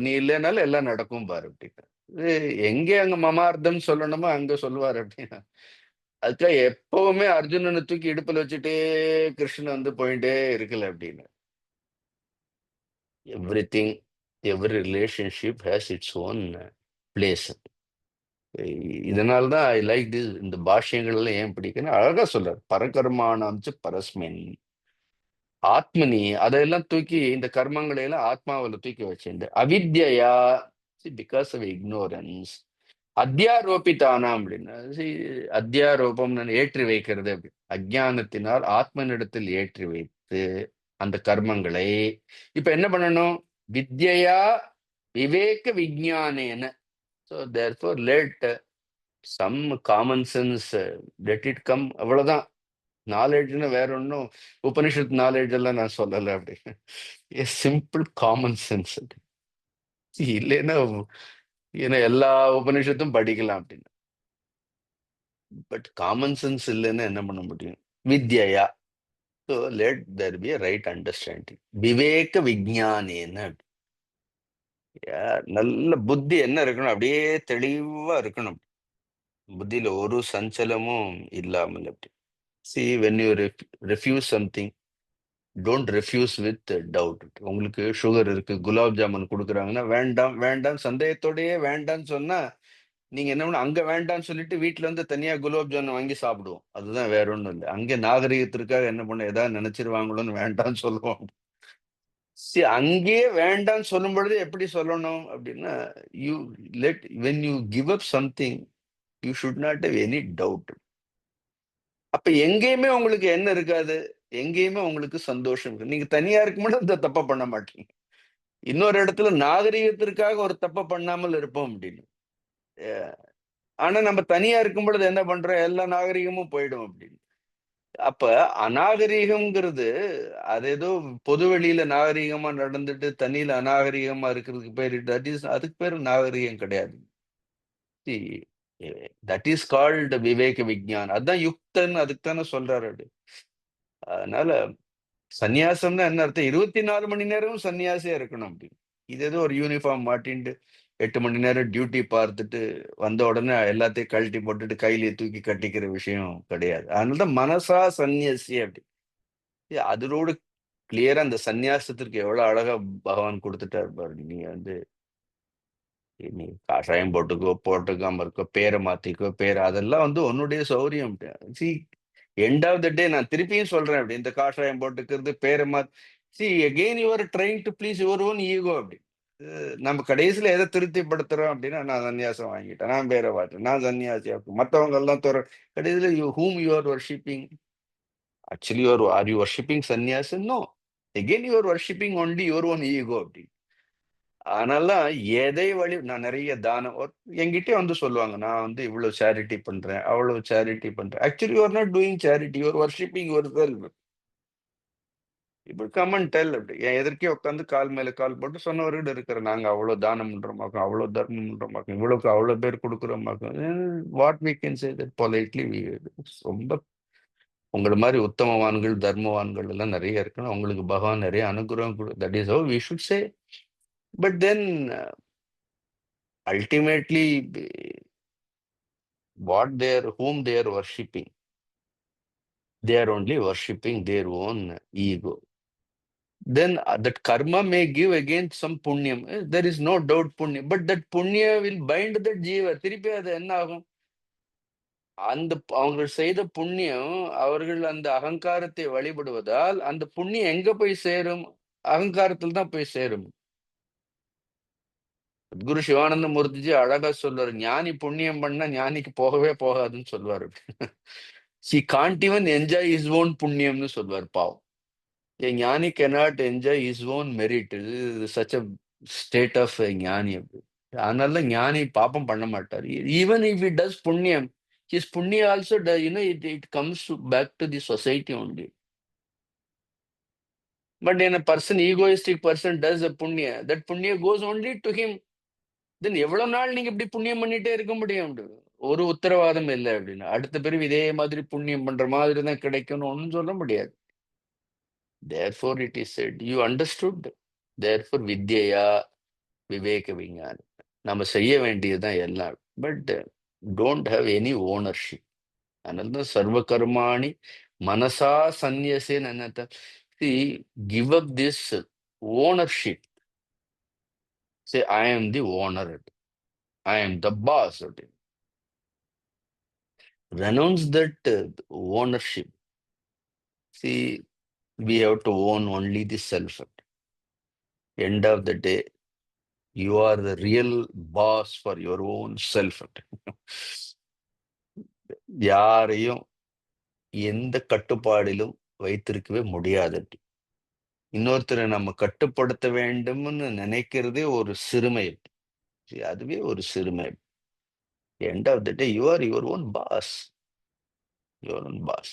நீ இல்லைனாலும் எல்லாம் நடக்கும் பாரு அப்படின்னா. இது எங்க அங்க மமார்த்தம் சொல்லணுமோ அங்க சொல்லுவாரு அப்படின்னா. அதுக்காக எப்பவுமே அர்ஜுனனை தூக்கி இடுப்புல வச்சுட்டே கிருஷ்ணன் வந்து போயிட்டே இருக்கல அப்படின்னு. Everything, every relationship has its own place. இதனால தான் ஐ லைக் திஸ். இந்த பாஷ்யங்கள் எல்லாம் ஏன் பிடிக்குன்னு அழகா சொல்றாரு. பரகர்மானாம்ச்சு பரஸ்மின் ஆத்மனி. அதெல்லாம் தூக்கி இந்த கர்மங்களை எல்லாம் ஆத்மாவில தூக்கி வச்சிருந்து அவித்யா, பிகாஸ் ஆஃப் இக்னோரன்ஸ், அத்தியாரோபித்தானாம் அப்படின்னா, அத்தியாரோபம் ஏற்றி வைக்கிறது அப்படி. அஜ்ஞானத்தினால் ஆத்மனிடத்தில் ஏற்றி வைத்து அந்த கர்மங்களை இப்ப என்ன பண்ணணும்? வித்யா விவேக விஞ்ஞானேன. So therefore let some common sense let it come. அவ்வளவுதான். நாலேஜ்னு வேற ஒன்றும் உபனிஷத் நாலேஜ் எல்லாம் நான் சொல்லலை அப்படி. Simple common sense. இல்லைன்னா ஏன்னா எல்லா உபனிஷத்தும் படிக்கலாம் அப்படின்னு. பட் காமன் சென்ஸ் இல்லைன்னா என்ன பண்ண முடியும்? வித்யா. So let there be right understanding. விவேக விஞ்ஞானேன. நல்ல புத்தி என்ன இருக்கணும்? அப்படியே தெளிவா இருக்கணும். புத்தியில ஒரு சஞ்சலமும் இல்லாமல் அப்படி. See when you refuse something, don't refuse with doubt. உங்களுக்கு சுகர் இருக்கு, குலாப் ஜாமுன் கொடுக்குறாங்கன்னா வேண்டாம் வேண்டாம் சந்தேகத்தோடயே வேண்டாம்னு சொன்னா நீங்க என்ன பண்ண, அங்க வேண்டாம்னு சொல்லிட்டு வீட்டுல வந்து தனியா குலாப் ஜாமுன் வாங்கி சாப்பிடுவோம். அதுதான், வேற ஒண்ணும் இல்லை. அங்கே நாகரிகத்திற்காக என்ன பண்ண, ஏதாவது நினைச்சிருவாங்களோன்னு வேண்டாம்னு சொல்லுவோம். அங்கேயே வேண்டாம்னு சொல்லும் பொழுது எப்படி சொல்லணும் அப்படின்னா, you let when you give up something you should not have any doubt. அப்ப எங்கேயுமே உங்களுக்கு என்ன இருக்காது, எங்கேயுமே உங்களுக்கு சந்தோஷம் இருக்கு. நீங்க தனியா இருக்கும்போது இந்த தப்ப பண்ண மாட்டீங்க. இன்னொரு இடத்துல நாகரிகத்திற்காக ஒரு தப்ப பண்ணாமல் இருப்போம் அப்படின்னு. அஹ் ஆனா நம்ம தனியா இருக்கும் பொழுது என்ன பண்றோம்? எல்லா நாகரிகமும் போயிடும் அப்படின்னு. அப்ப அநாகரீகம்ங்கிறது அது ஏதோ பொது வெளியில நாகரீகமா நடந்துட்டு தண்ணியில அநாகரீகமா இருக்கிறதுக்கு பேரு தட் இஸ், அதுக்கு பேரு நாகரீகம் கிடையாது. தட் இஸ் கால்டு விவேக விஞ்ஞான். அதான் யுக்தன்னு அதுக்கு தானே சொல்றாரு அது. அதனால சந்நியாசம்னா என்ன அர்த்தம்? 24 மணி நேரமும் சன்னியாசியா இருக்கணும் அப்படின்னு. இது ஏதோ ஒரு யூனிஃபார்ம் மாட்டின்ட்டு 8 மணி நேரம் டியூட்டி பார்த்துட்டு வந்த உடனே எல்லாத்தையும் கழட்டி போட்டுட்டு கையிலேயே தூக்கி கட்டிக்கிற விஷயம் கிடையாது. அதனாலதான் மனசா சந்நியாசி அப்படி. அதோடு கிளியரா அந்த சந்நியாசத்திற்கு எவ்வளவு அழகா பகவான் கொடுத்துட்டாரு பாரு. நீ வந்து நீ காஷாயம் போட்டுக்கோ, போட்டுக்காம இருக்கோ, பேரை மாத்திக்கோ, பேரை அதெல்லாம் வந்து உன்னுடைய சௌரியம். See end of the day நான் திருப்பியும் சொல்றேன் அப்படி, இந்த காஷாயம் போட்டுக்கிறது, பேரை மாத்தி, see again your trying to please your own ego அப்படி. நம்ம கடைசியில எதை திருப்திப்படுத்துறோம் அப்படின்னா, நான் சன்னியாசம் வாங்கிட்டேன், நான் பேரை மாட்டேன், நான் சன்னியாசியா மற்றவங்க எல்லாம் துற. கடைசியில whom you are worshipping? Actually, are you worshipping sannyasa? No. Again, you are worshipping only your own ego. அதனால எதை நான் நிறைய தானம் என்கிட்டயே வந்து சொல்லுவாங்க. நான் வந்து இவ்வளவு சேரிட்டி பண்றேன், அவ்வளவு சேரிட்டி பண்றேன். Actually you are not doing charity, you are worshipping yourself. இப்படி கம் அண்ட் டெல் அப்படி. என் எதிர்க்கே உட்கார்ந்து கால் மேல கால் போட்டு சொன்னவர்கள் இருக்கிற நாங்க அவ்வளவு தானம் பண்றோமாக்கும், அவ்வளவு தர்மம் பண்றோமாக்கும், இவ்வளவுக்கு அவ்வளவு பேர் கொடுக்குறோமாக்கும். What we can say that politely. ரொம்ப உங்கள மாரி உத்தமவான்கள், தர்மவான்கள் எல்லாம் நெறைய இருக்கணும். அவங்களுக்கு பகவான் நெறைய அனுகிரகம் that is how we should say. But then ultimately what they are whom they are worshipping, they are only worshipping their own ego. Then that karma may give again some punyam. There is no doubt punya. But that punya will bind that jiva. திருப்பி அது என்ன ஆகும்? அவர்கள் செய்த புண்ணியம் அவர்கள் அந்த அகங்காரத்தை வழிபடுவதால் அந்த புண்ணியம் எங்க போய் சேரும்? அகங்காரத்தில் தான் போய் சேரும். குரு சிவானந்த மூர்த்திஜி அழகா சொல்லுவாரு, ஞானி புண்ணியம் பண்ணா ஞானிக்கு போகவே போகாதுன்னு சொல்லுவாரு. She can't even enjoy is own புண்ணியம்னு சொல்லுவார் பாவம். A ஞானி cannot enjoy his own merit. இது such a state of a ஞானி. அதனால ஞானி பாப்பம் பண்ண மாட்டார். Even if he does புண்ணியம், his punya also it comes back to the society only. But when a person, egoistic person does a punya, that punya goes only to him. Then எவ்வளவு நாள் நீங்க இப்படி புண்ணியம் பண்ணிட்டே இருக்க முடியும்? ஒரு உத்தரவாதம் இல்லை அப்படின்னு. அடுத்த பிறகு இதே மாதிரி புண்ணியம் பண்ற மாதிரி தான் கிடைக்கும்னு ஒன்றும் சொல்ல முடியாது. Therefore it is said, you understood. Therefore வித்யா விவேக விஞ்ஞானம். நம்ம செய்ய வேண்டியதுதான் எல்லாம். But don't have any ownership. அதனால தான் சர்வ கர்மாணி மனசா சந்நியசேன்னு என்ன கிவ் அப் திஸ் ஓனர்ஷிப். சே ஐ ஆம் தி ஓனர், ஐ ஆம் த pass. Renounce that ownership. See, we have to own only the self. End of the day, you are the real boss for your own self. யாரையும் எந்த கட்டுப்பாடிலும் வைத்திருக்கவே முடியாது. இன்னொருத்தரை நம்ம கட்டுப்படுத்த வேண்டும்னு நினைக்கிறதே ஒரு சிறுமை. அதுவே ஒரு சிறுமை. End of the day you are your own boss. Your own boss.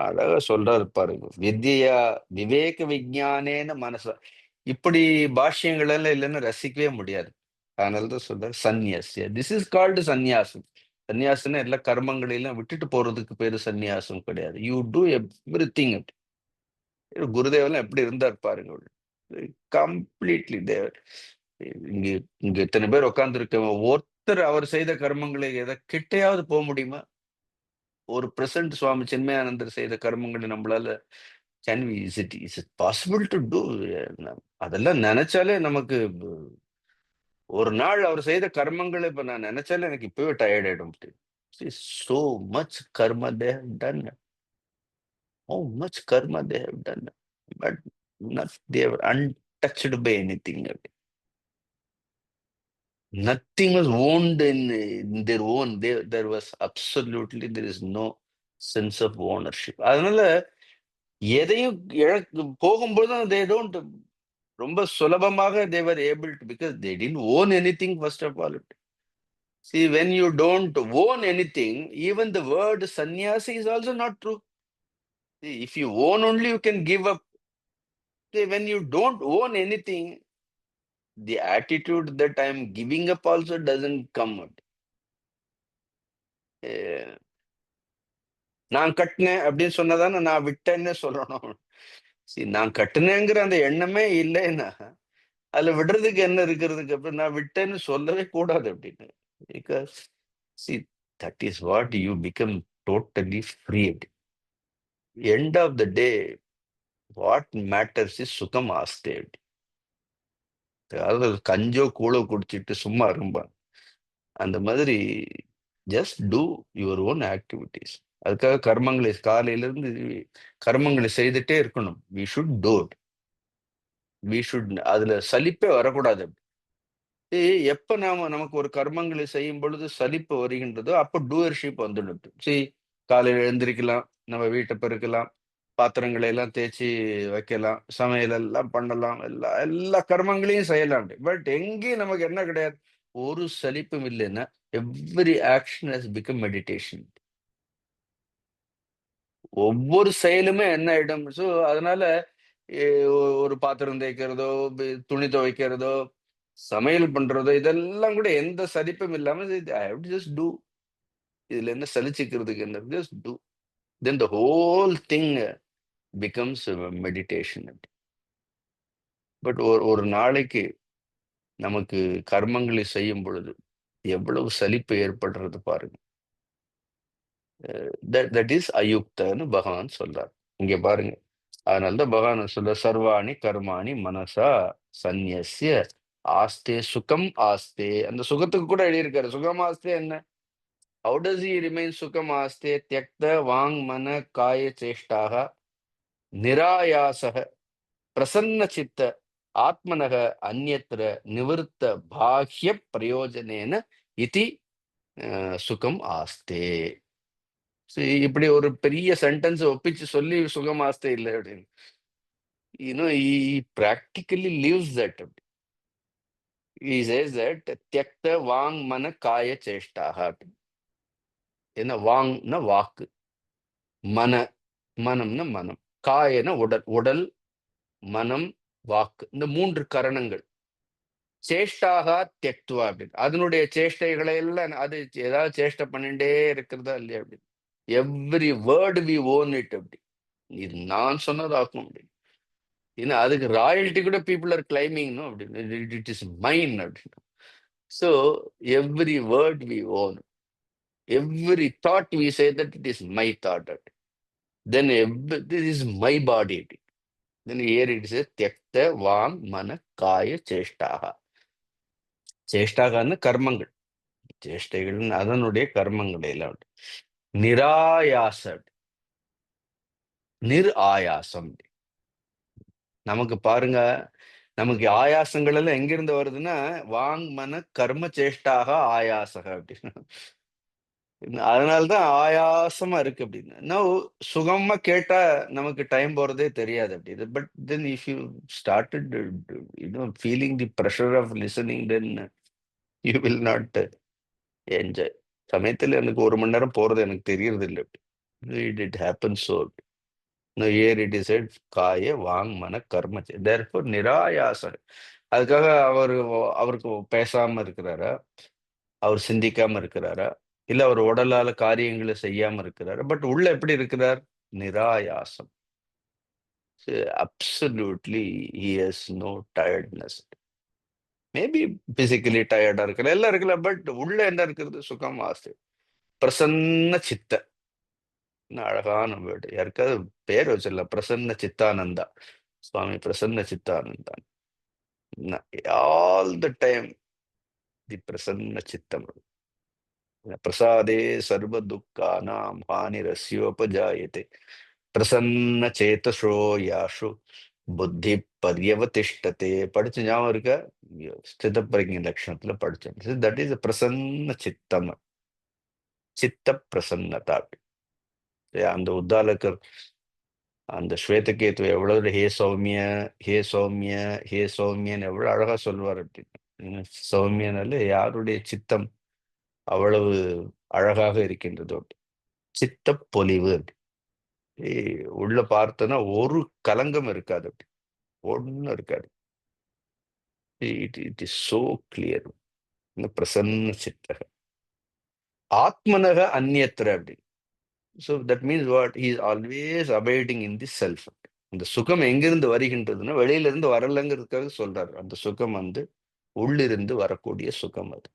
அழகா சொல்றாரு பாருங்க. வித்யா விவேக விஞ்ஞானேன மனச. இப்படி பாஷ்யங்கள் எல்லாம் இல்லைன்னு ரசிக்கவே முடியாது. அதனாலதான் சொல்றாரு சந்நியாசியா. திஸ் இஸ் கால்டு சந்நியாசம். சந்நியாசம்னா எல்லா கர்மங்களையும் விட்டுட்டு போறதுக்கு பேரு சந்நியாசம் கிடையாது. You do everything. குருதேவெல்லாம் எப்படி இருந்தார் பாருங்க. கம்ப்ளீட்லி தேவர். இங்க இங்க இத்தனை பேர் உட்கார்ந்து இருக்க ஒருத்தர் அவர் செய்த கர்மங்களை எதை கிட்டையாவது போக முடியுமா? ஒரு பிரசன்ட் சுவாமி சின்மயானந்தர் செய்த கர்மங்களை நம்மளால can we is it possible to do? அதெல்லாம் நினைச்சாலே நமக்கு ஒரு நாள் அவர் செய்த கர்மங்களை இப்ப நான் நினைச்சாலே எனக்கு இப்பவே டயர்ட் ஆயிடும். சோ மச் கர்ம they have done. How much கர்ம they have done. But not they were untouched by anything. Nothing was owned in their own. There was absolutely, there is no sense of ownership. அதனால எதையும் போகும்போது they don't ரொம்ப சுலபமாக they were able to, because they didn't own anything first of all. See, when you don't own anything, even the word sannyasi is also not true. See, if you own only, you can give up. See, when you don't own anything, the attitude that I am giving up also doesn't come out. நான் கட்டினேன் அப்படின்னு சொன்னதானே நான் விட்டேன்னு சொல்லணும். நான் கட்டினேங்கிற அந்த எண்ணமே இல்லைன்னா அதுல விடுறதுக்கு என்ன இருக்கிறதுக்கு அப்படி நான் விட்டேன்னு சொல்லவே கூடாது அப்படின்னு. Because see that is what you become totally free. End of the day what matters is சுகம் ஆஸ்தே. அதாவது கஞ்சோ கூழோ குடிச்சிட்டு சும்மா இருப்பான். அந்த மாதிரி just do your own activities. அதுக்காக கர்மங்களை காலையிலிருந்து கர்மங்களை செய்துட்டே இருக்கணும். We should do it. We should அதுல சலிப்பே வரக்கூடாது. எப்ப நமக்கு ஒரு கர்மங்களை செய்யும் பொழுது சலிப்பு வருகின்றதோ அப்ப டூயர்ஷிப் வந்துடும். காலையில எழுந்திருக்கலாம், நம்ம வீட்டை பெருக்கலாம், பாத்திரங்களை எல்லாம் தேய்ச்சி வைக்கலாம், சமையல் எல்லாம் பண்ணலாம், எல்லா எல்லா கர்மங்களையும் செய்யலாம். பட் எங்கேயும் நமக்கு என்ன கிடையாது, ஒரு சலிப்பும் இல்லைன்னா every action has become meditation. ஒவ்வொரு செயலுமே என்ன ஆயிடும். ஸோ அதனால எ ஒரு பாத்திரம் தேய்க்கிறதோ, துணி துவைக்கிறதோ, சமையல் பண்றதோ, இதெல்லாம் கூட எந்த சலிப்பும் இல்லாம I have to just do. இதுல என்ன சலிச்சுக்கிறதுக்கு என்ன? Just do. Then the whole thing becomes meditation. But ஒரு ஒரு நாளைக்கு நமக்கு கர்மங்களை செய்யும் பொழுது எவ்வளவு சலிப்பு ஏற்படுறது பாருங்க. தட் இஸ் அயுக்தன்னு பகவான் சொல்றார். இங்க பாருங்க. அதனாலதான் பகவான் சொல்ற சர்வாணி கர்மாணி மனசா சந்நியஸ்ய ஆஸ்தே சுகம் ஆஸ்தே. அந்த சுகத்துக்கு கூட எழுதியிருக்காரு. சுகம் ஆஸ்தே என்ன? ஹவு டஸ் ஹி ரிமைன் சுகம் ஆஸ்தே தியக்த வாங் மன காய சேஷ்டாக நிராயாசக பிரசன்ன சித்த ஆத்மனக அந்யத்ர நிவிருத்த பாஹ்ய பிரயோஜனேன இதி சுகம் ஆஸ்தே. இப்படி ஒரு பெரிய சென்டென்ஸ் ஒப்பிச்சு சொல்லி சுகம் ஆஸ்தே இல்லை அப்படின்னு. He practically lives that. He says that தியக்த வாங் மன காய சேஷ்டாக. என்ன வாங்னா வாக்கு, மன மனம்னா மனம், காயன உடல், உடல் மனம் வாக்கு, இந்த 3 கரணங்கள். சேஷ்டாக தியக்துவா அப்படின்னு. அதனுடைய சேஷ்டைகளை எல்லாம் அது ஏதாவது சேஷ்டை பண்ணிட்டே இருக்கிறதா இல்லையா அப்படின்னு. Every word we own it அப்படி. இது நான் சொன்னதாக்கும் அப்படின்னு. ஏன்னா அதுக்கு ராயல்டி கூட பீப்புள் ஆர் கிளைமிங் அப்படின்னு. இட் இஸ் மைன் அப்படின்னு. So every word we own, every thought we say that it is my thought. Then this is my body. Then here it is தியக்த வாங் மன காய சேஷ்டாக. சேஷ்டாகன்னு கர்மங்கள், சேஷ்டைகள் அதனுடைய கர்மங்கள் எல்லாம். நிராயாச, நிர் ஆயாசம். நமக்கு பாருங்க, நமக்கு ஆயாசங்கள் எல்லாம் எங்கிருந்து வருதுன்னா வாங் மன கர்ம சேஷ்டாக ஆயாசக அப்படின்னு. அதனாலதான் ஆயாசமா இருக்கு அப்படின்னு. நோ சுகமா கேட்டா நமக்கு டைம் போறதே தெரியாது அப்படின்னு. But then if you started feeling the pressure of listening, then you will not enjoy. சமயத்துல எனக்கு 1 மணி நேரம் போறது எனக்கு தெரியறது இல்லை. It happen so. here it is said காய வாங் மன கர்ம therefore நிராயாச. அதுக்காக அவருக்கு பேசாம இருக்கிறாரா, அவர் சிந்திக்காம இருக்கிறாரா, இல்ல அவர் உடலால காரியங்களை செய்யாம இருக்கிறாரா, பட் உள்ள எப்படி இருக்கிறார்? நிராயாசம். Absolutely he has no tiredness. Maybe physically டயர்டா இருக்கலாம், எல்லாம் இருக்கலாம், பட் உள்ள என்ன இருக்கிறது? சுகம் ஆஸ்தி, பிரசன்ன சித்த. அழகான வேர்டு. யாருக்காவது பேர் வச்சிடலாம், Prasanna Chidananda. Swami Prasanna Chidananda. All the time the பிரசன்ன சித்தம். பிரசாதே சர்வ துக்கானாம் ஹானிரஸ்யோபஜாயதே பிரசன்ன சேதசோ யாஷு புத்தி பர்யவதிஷ்டதே. படிச்ச ஞாபகம் இருக்க? ஸ்தித பிரஜ்ஞ லட்சணத்துல படிச்சேன். தட் இஸ் பிரசன்ன சித்தம், சித்த பிரசன்னதா. அந்த உத்தாலகர் அந்த ஸ்வேதகேத்து எவ்வளவு ஹே சௌமிய, ஹே சௌமிய, ஹே சௌமியன்னு எவ்வளவு அழகா சொல்லுவார் அப்படின்னு. சௌமியனால யாருடைய சித்தம் அவ்வளவு அழகாக இருக்கின்றது. சித்த பொலிவு. உள்ள பார்த்தோன்னா ஒரு கலங்கம் இருக்காது, அப்படி ஒன்னும் இருக்காது. It is so clear. பிரசன்ன சித்தக ஆத்மனக அந்நியத்திர அப்படி. So that means what? He is always abiding in the self. அந்த சுகம் எங்கிருந்து வருகின்றதுன்னா வெளியில இருந்து வரலங்கிறதுக்காக சொல்றாரு. அந்த சுகம் உள்ளிருந்து வரக்கூடிய சுகம் அது.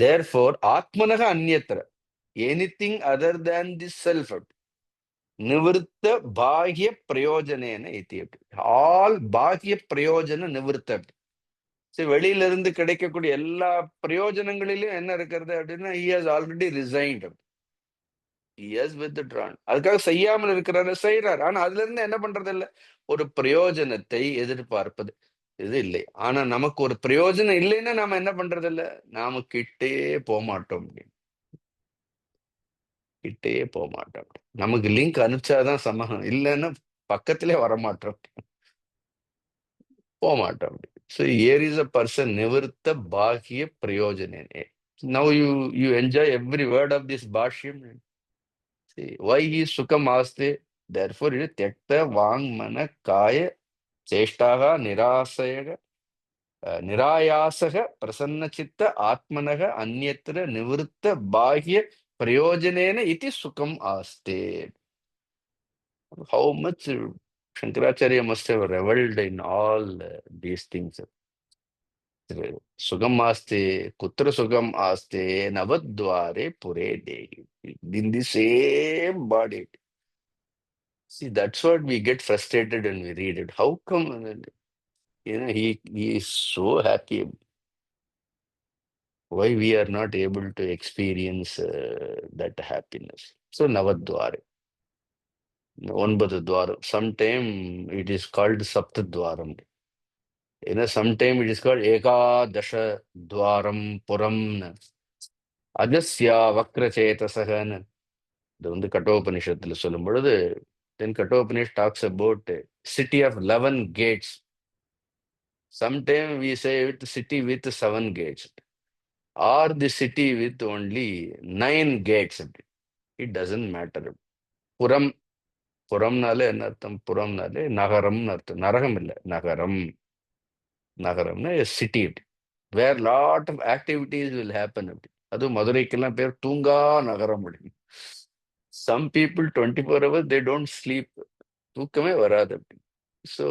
தேர்ஃபோர் ஆத்மனக அந்நியத்திர anything other than the self நிவிருத்த பாஹ்ய பிரயோஜனேன இத்தி. ஆல் பாஹ்ய பிரயோஜன நிவிருத்த. சரி, வெளியில இருந்து கிடைக்கக்கூடிய எல்லா பிரயோஜனங்களிலும் என்ன இருக்கிறது அப்படின்னா he has already resigned. he has withdrawn. அதுக்காக செய்யாமல் இருக்கிறாரு, செய்யறாரு. ஆனா அதுல இருந்து என்ன பண்றது இல்ல, ஒரு பிரயோஜனத்தை எதிர்பார்ப்பது இது இல்லை. ஆனா நமக்கு ஒரு பிரயோஜனம் இல்லைன்னா நாம என்ன பண்றது இல்ல, நாம கிட்டே போக மாட்டோம். கிட்டே போக மாட்டோம். நமக்கு லிங்க் அனுப்பிச்சாதான் சமம், இல்லைன்னா பக்கத்திலே வரமாட்டோம், போக மாட்டோம். So here is a person நிவர்த்த பாகிய பிரயோஜனே. Now you enjoy every word of this பாஷ்யம். why he sukam aste, therefore it is त्यक्ता वांग मन काय चेष्टाः निराशयः निरायासः प्रसन्नचित्त आत्मनः अन्यत्र निवृत्त बाह्य प्रयोजनेन इति सुखम आस्ते. How much Shankaracharya must have reveled in all these things. Sugam aste, kutra sugam aste, navadware pure dehi. In the same body. See, that's what we get frustrated when we read it. How come, he is so happy. Why we are not able to experience that happiness? So, Navadware, Onbadu Dwaram. Sometime it is called Saptadwaram. Sometime it is called Ekadasha Dwaram Puram. Ajasya Vakrachetasahana. இது வந்து கட்டோபனிஷத்துல சொல்லும் பொழுது, then Kathopanishad talks about city of 11 gates. Sometimes we say it city with 7 gates, or the city with only 9 gates. It doesn't matter. புறம், புறம்னாலே என்ன அர்த்தம்? புறம்னாலே நகரம்னு அர்த்தம். நரகம் இல்லை, நகரம். நகரம்னா city, where lot of activities will happen. அதுவும் மதுரைக்கெல்லாம் பேர் தூங்கா நகரம் அப்படி. Some people 24 hours they don't sleep. தூக்கமே வராது அப்படி. ஸோ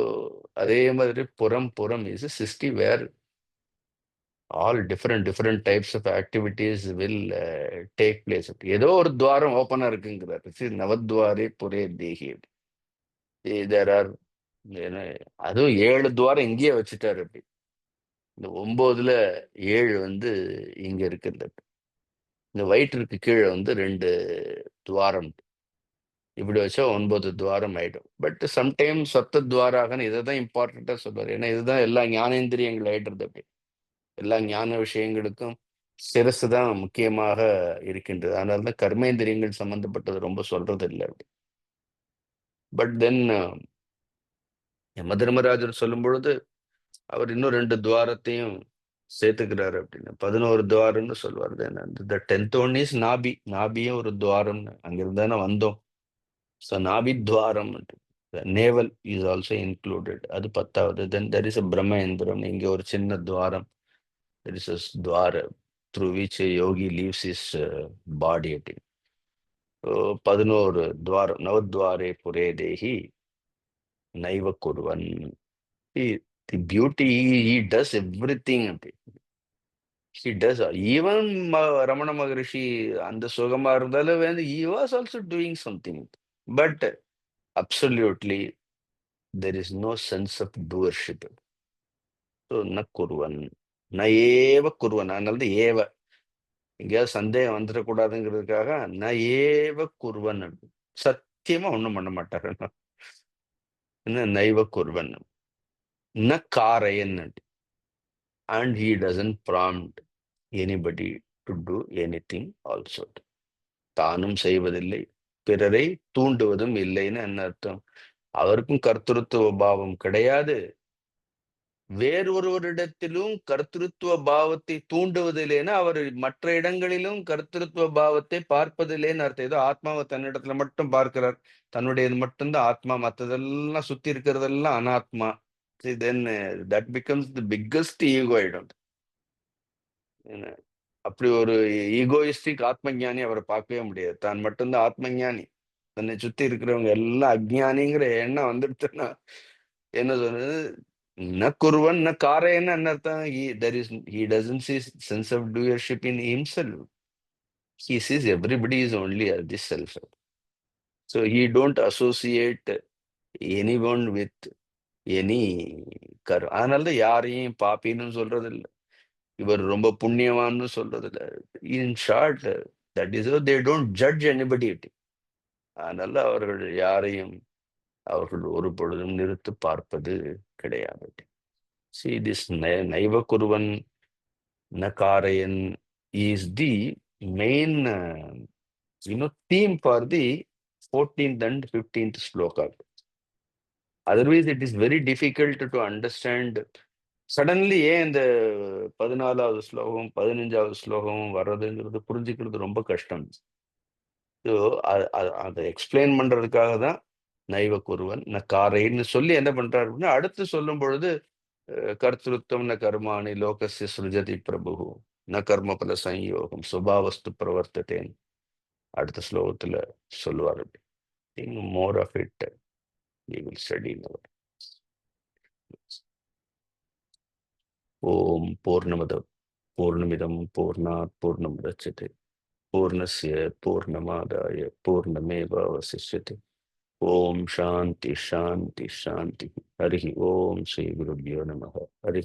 அதே மாதிரி புறம், புறம் is city where all different types of activities will take place. ஏதோ ஒரு துவாரம் ஓப்பனா இருக்குங்கிறார். நவத்வாரே புரே தேகி. தேர் ஆர், அதுவும் 7 துவாரம் இங்கேயே வச்சுட்டாரு அப்படி. இந்த 9ல 7 வந்து இங்க இருக்குது. இந்த வயிற்றுக்கு கீழே வந்து 2 துவாரம். இப்படி வச்சா 9 துவாரம் ஆயிடும். பட் சம்டைம் சப்த துவாராகன்னு இதை தான் இம்பார்ட்டண்டா சொல்லுவார். ஏன்னா இதுதான் எல்லா ஞானேந்திரியங்கள் ஆயிடுறது அப்படி. எல்லா ஞான விஷயங்களுக்கும் சிரசு தான் முக்கியமாக இருக்கின்றது. அதனால தான் கர்மேந்திரியங்கள் சம்பந்தப்பட்டது ரொம்ப சொல்றது இல்லை அப்படி. பட் தென் யமதர்மராஜர் சொல்லும் பொழுது அவர் இன்னும் 2 துவாரத்தையும் சேர்த்துக்கிறாரு அப்படின்னு. 11 துவாரம்னு சொல்லுவார். த 10th ஒன் இஸ் நாபி. நாபியும் ஒரு துவாரம்னு, அங்கிருந்து தானே வந்தோம். ஸோ நாபி துவாரம். Navel is also included. அது 10வது. தென் தெர் இஸ் அ பிரம்மேந்திரம். இங்கே ஒரு சின்ன துவாரம். There is a Dwara through which a yogi leaves his body. So 11 துவாரம். நவத்வாரே புரே தேஹி நைவ குர்வன். The beauty, he does everything. He does. Even Ramana Maharishi, அந்த சுகமா இருந்தாலும் he was also doing something. But absolutely, there is no sense of doership. So, na kurvan. Na eva kurvan. அதனால ஏவ எங்கேயாவது சந்தேகம் வந்துடக்கூடாதுங்கிறதுக்காக ந ஏவ குர்வன். சத்தியமா ஒண்ணும் பண்ண மாட்டாரு. நைவ குர்வன். ந காரையன். And he doesn't prompt anybody to do anything also. தானும் செய்வதில்லை, பிறரை தூண்டுவதும் இல்லைன்னு என்ன அர்த்தம்? அவருக்கும் கர்த்திருத்துவ பாவம் கிடையாது. வேறொருவரிடத்திலும் கர்த்திருத்துவ பாவத்தை தூண்டுவதில்லைன்னா அவர் மற்ற இடங்களிலும் கர்த்திருத்துவ பாவத்தை பார்ப்பதில்லைன்னு அர்த்தம். ஏதோ ஆத்மாவை தன்னிடத்துல மட்டும் பார்க்கிறார். தன்னுடையது மட்டும்தான் ஆத்மா, மற்றதெல்லாம் சுத்தி இருக்கிறதெல்லாம் அனாத்மா. Then that becomes the biggest ego ஆயிடும். அப்படி ஒரு ஈகோயிஸ்டிக் ஆத்ம ஞானி அவரை பார்க்கவே முடியாது. தான் மட்டும்தான் ஆத்ம ஞானி, தன்னை சுத்தி இருக்கிறவங்க எல்லாம் அஜ்ஞானிங்கிற எண்ணம் வந்துடுச்சுன்னா என்ன சொல்றது? ந குருவன் ந காரையன்னு என்ன அர்த்தம்? He doesn't see sense of doership in himself. He sees everybody is only as the self. So he don't associate anyone with any கரு. அதனாலதான் யாரையும் பாப்பின்னு சொல்றது இல்லை, இவர் ரொம்ப புண்ணியவான்னு சொல்றது இல்லை. In short, that is they don't judge anybody. அதனால அவர்கள் யாரையும் அவர்கள் ஒரு பொழுதும் நிறுத்து பார்ப்பது கிடையாது. See, this Naiva Kurvan Nakarayan is the main theme for the 14th and 15th shloka. Otherwise it is very difficult to understand. Suddenly ஏன் இந்த 14வது ஸ்லோகம் 15வது ஸ்லோகம் வர்றதுங்கிறது புரிஞ்சுக்கிறது ரொம்ப கஷ்டம். ஸோ அதை எக்ஸ்பிளைன் பண்றதுக்காக தான் நைவ குருவன் ந காரைன்னு சொல்லி என்ன பண்றாரு அப்படின்னா, அடுத்து சொல்லும் பொழுது கர்த்திருத்தம் ந கர்மாணி லோகஸ்ய சுருஜதி பிரபு ந கர்மபல சம்யோகம் சுபாவஸ்து பிரவர்த்ததேன் அடுத்த ஸ்லோகத்துல சொல்லுவார். More of it we will study now. ஓம் பூர்ணமத பூர்ணமிதம் பூர்ணாத் பூர்ணமுதச்யதே பூர்ணஸ்ய பூர்ணமாதாய பூர்ணமேவாவசிஷ்யதே. ஓம் சாந்தி சாந்தி சாந்தி. ஹரி ஓம் ஸ்ரீ குருப்யோ நமः. ஹரி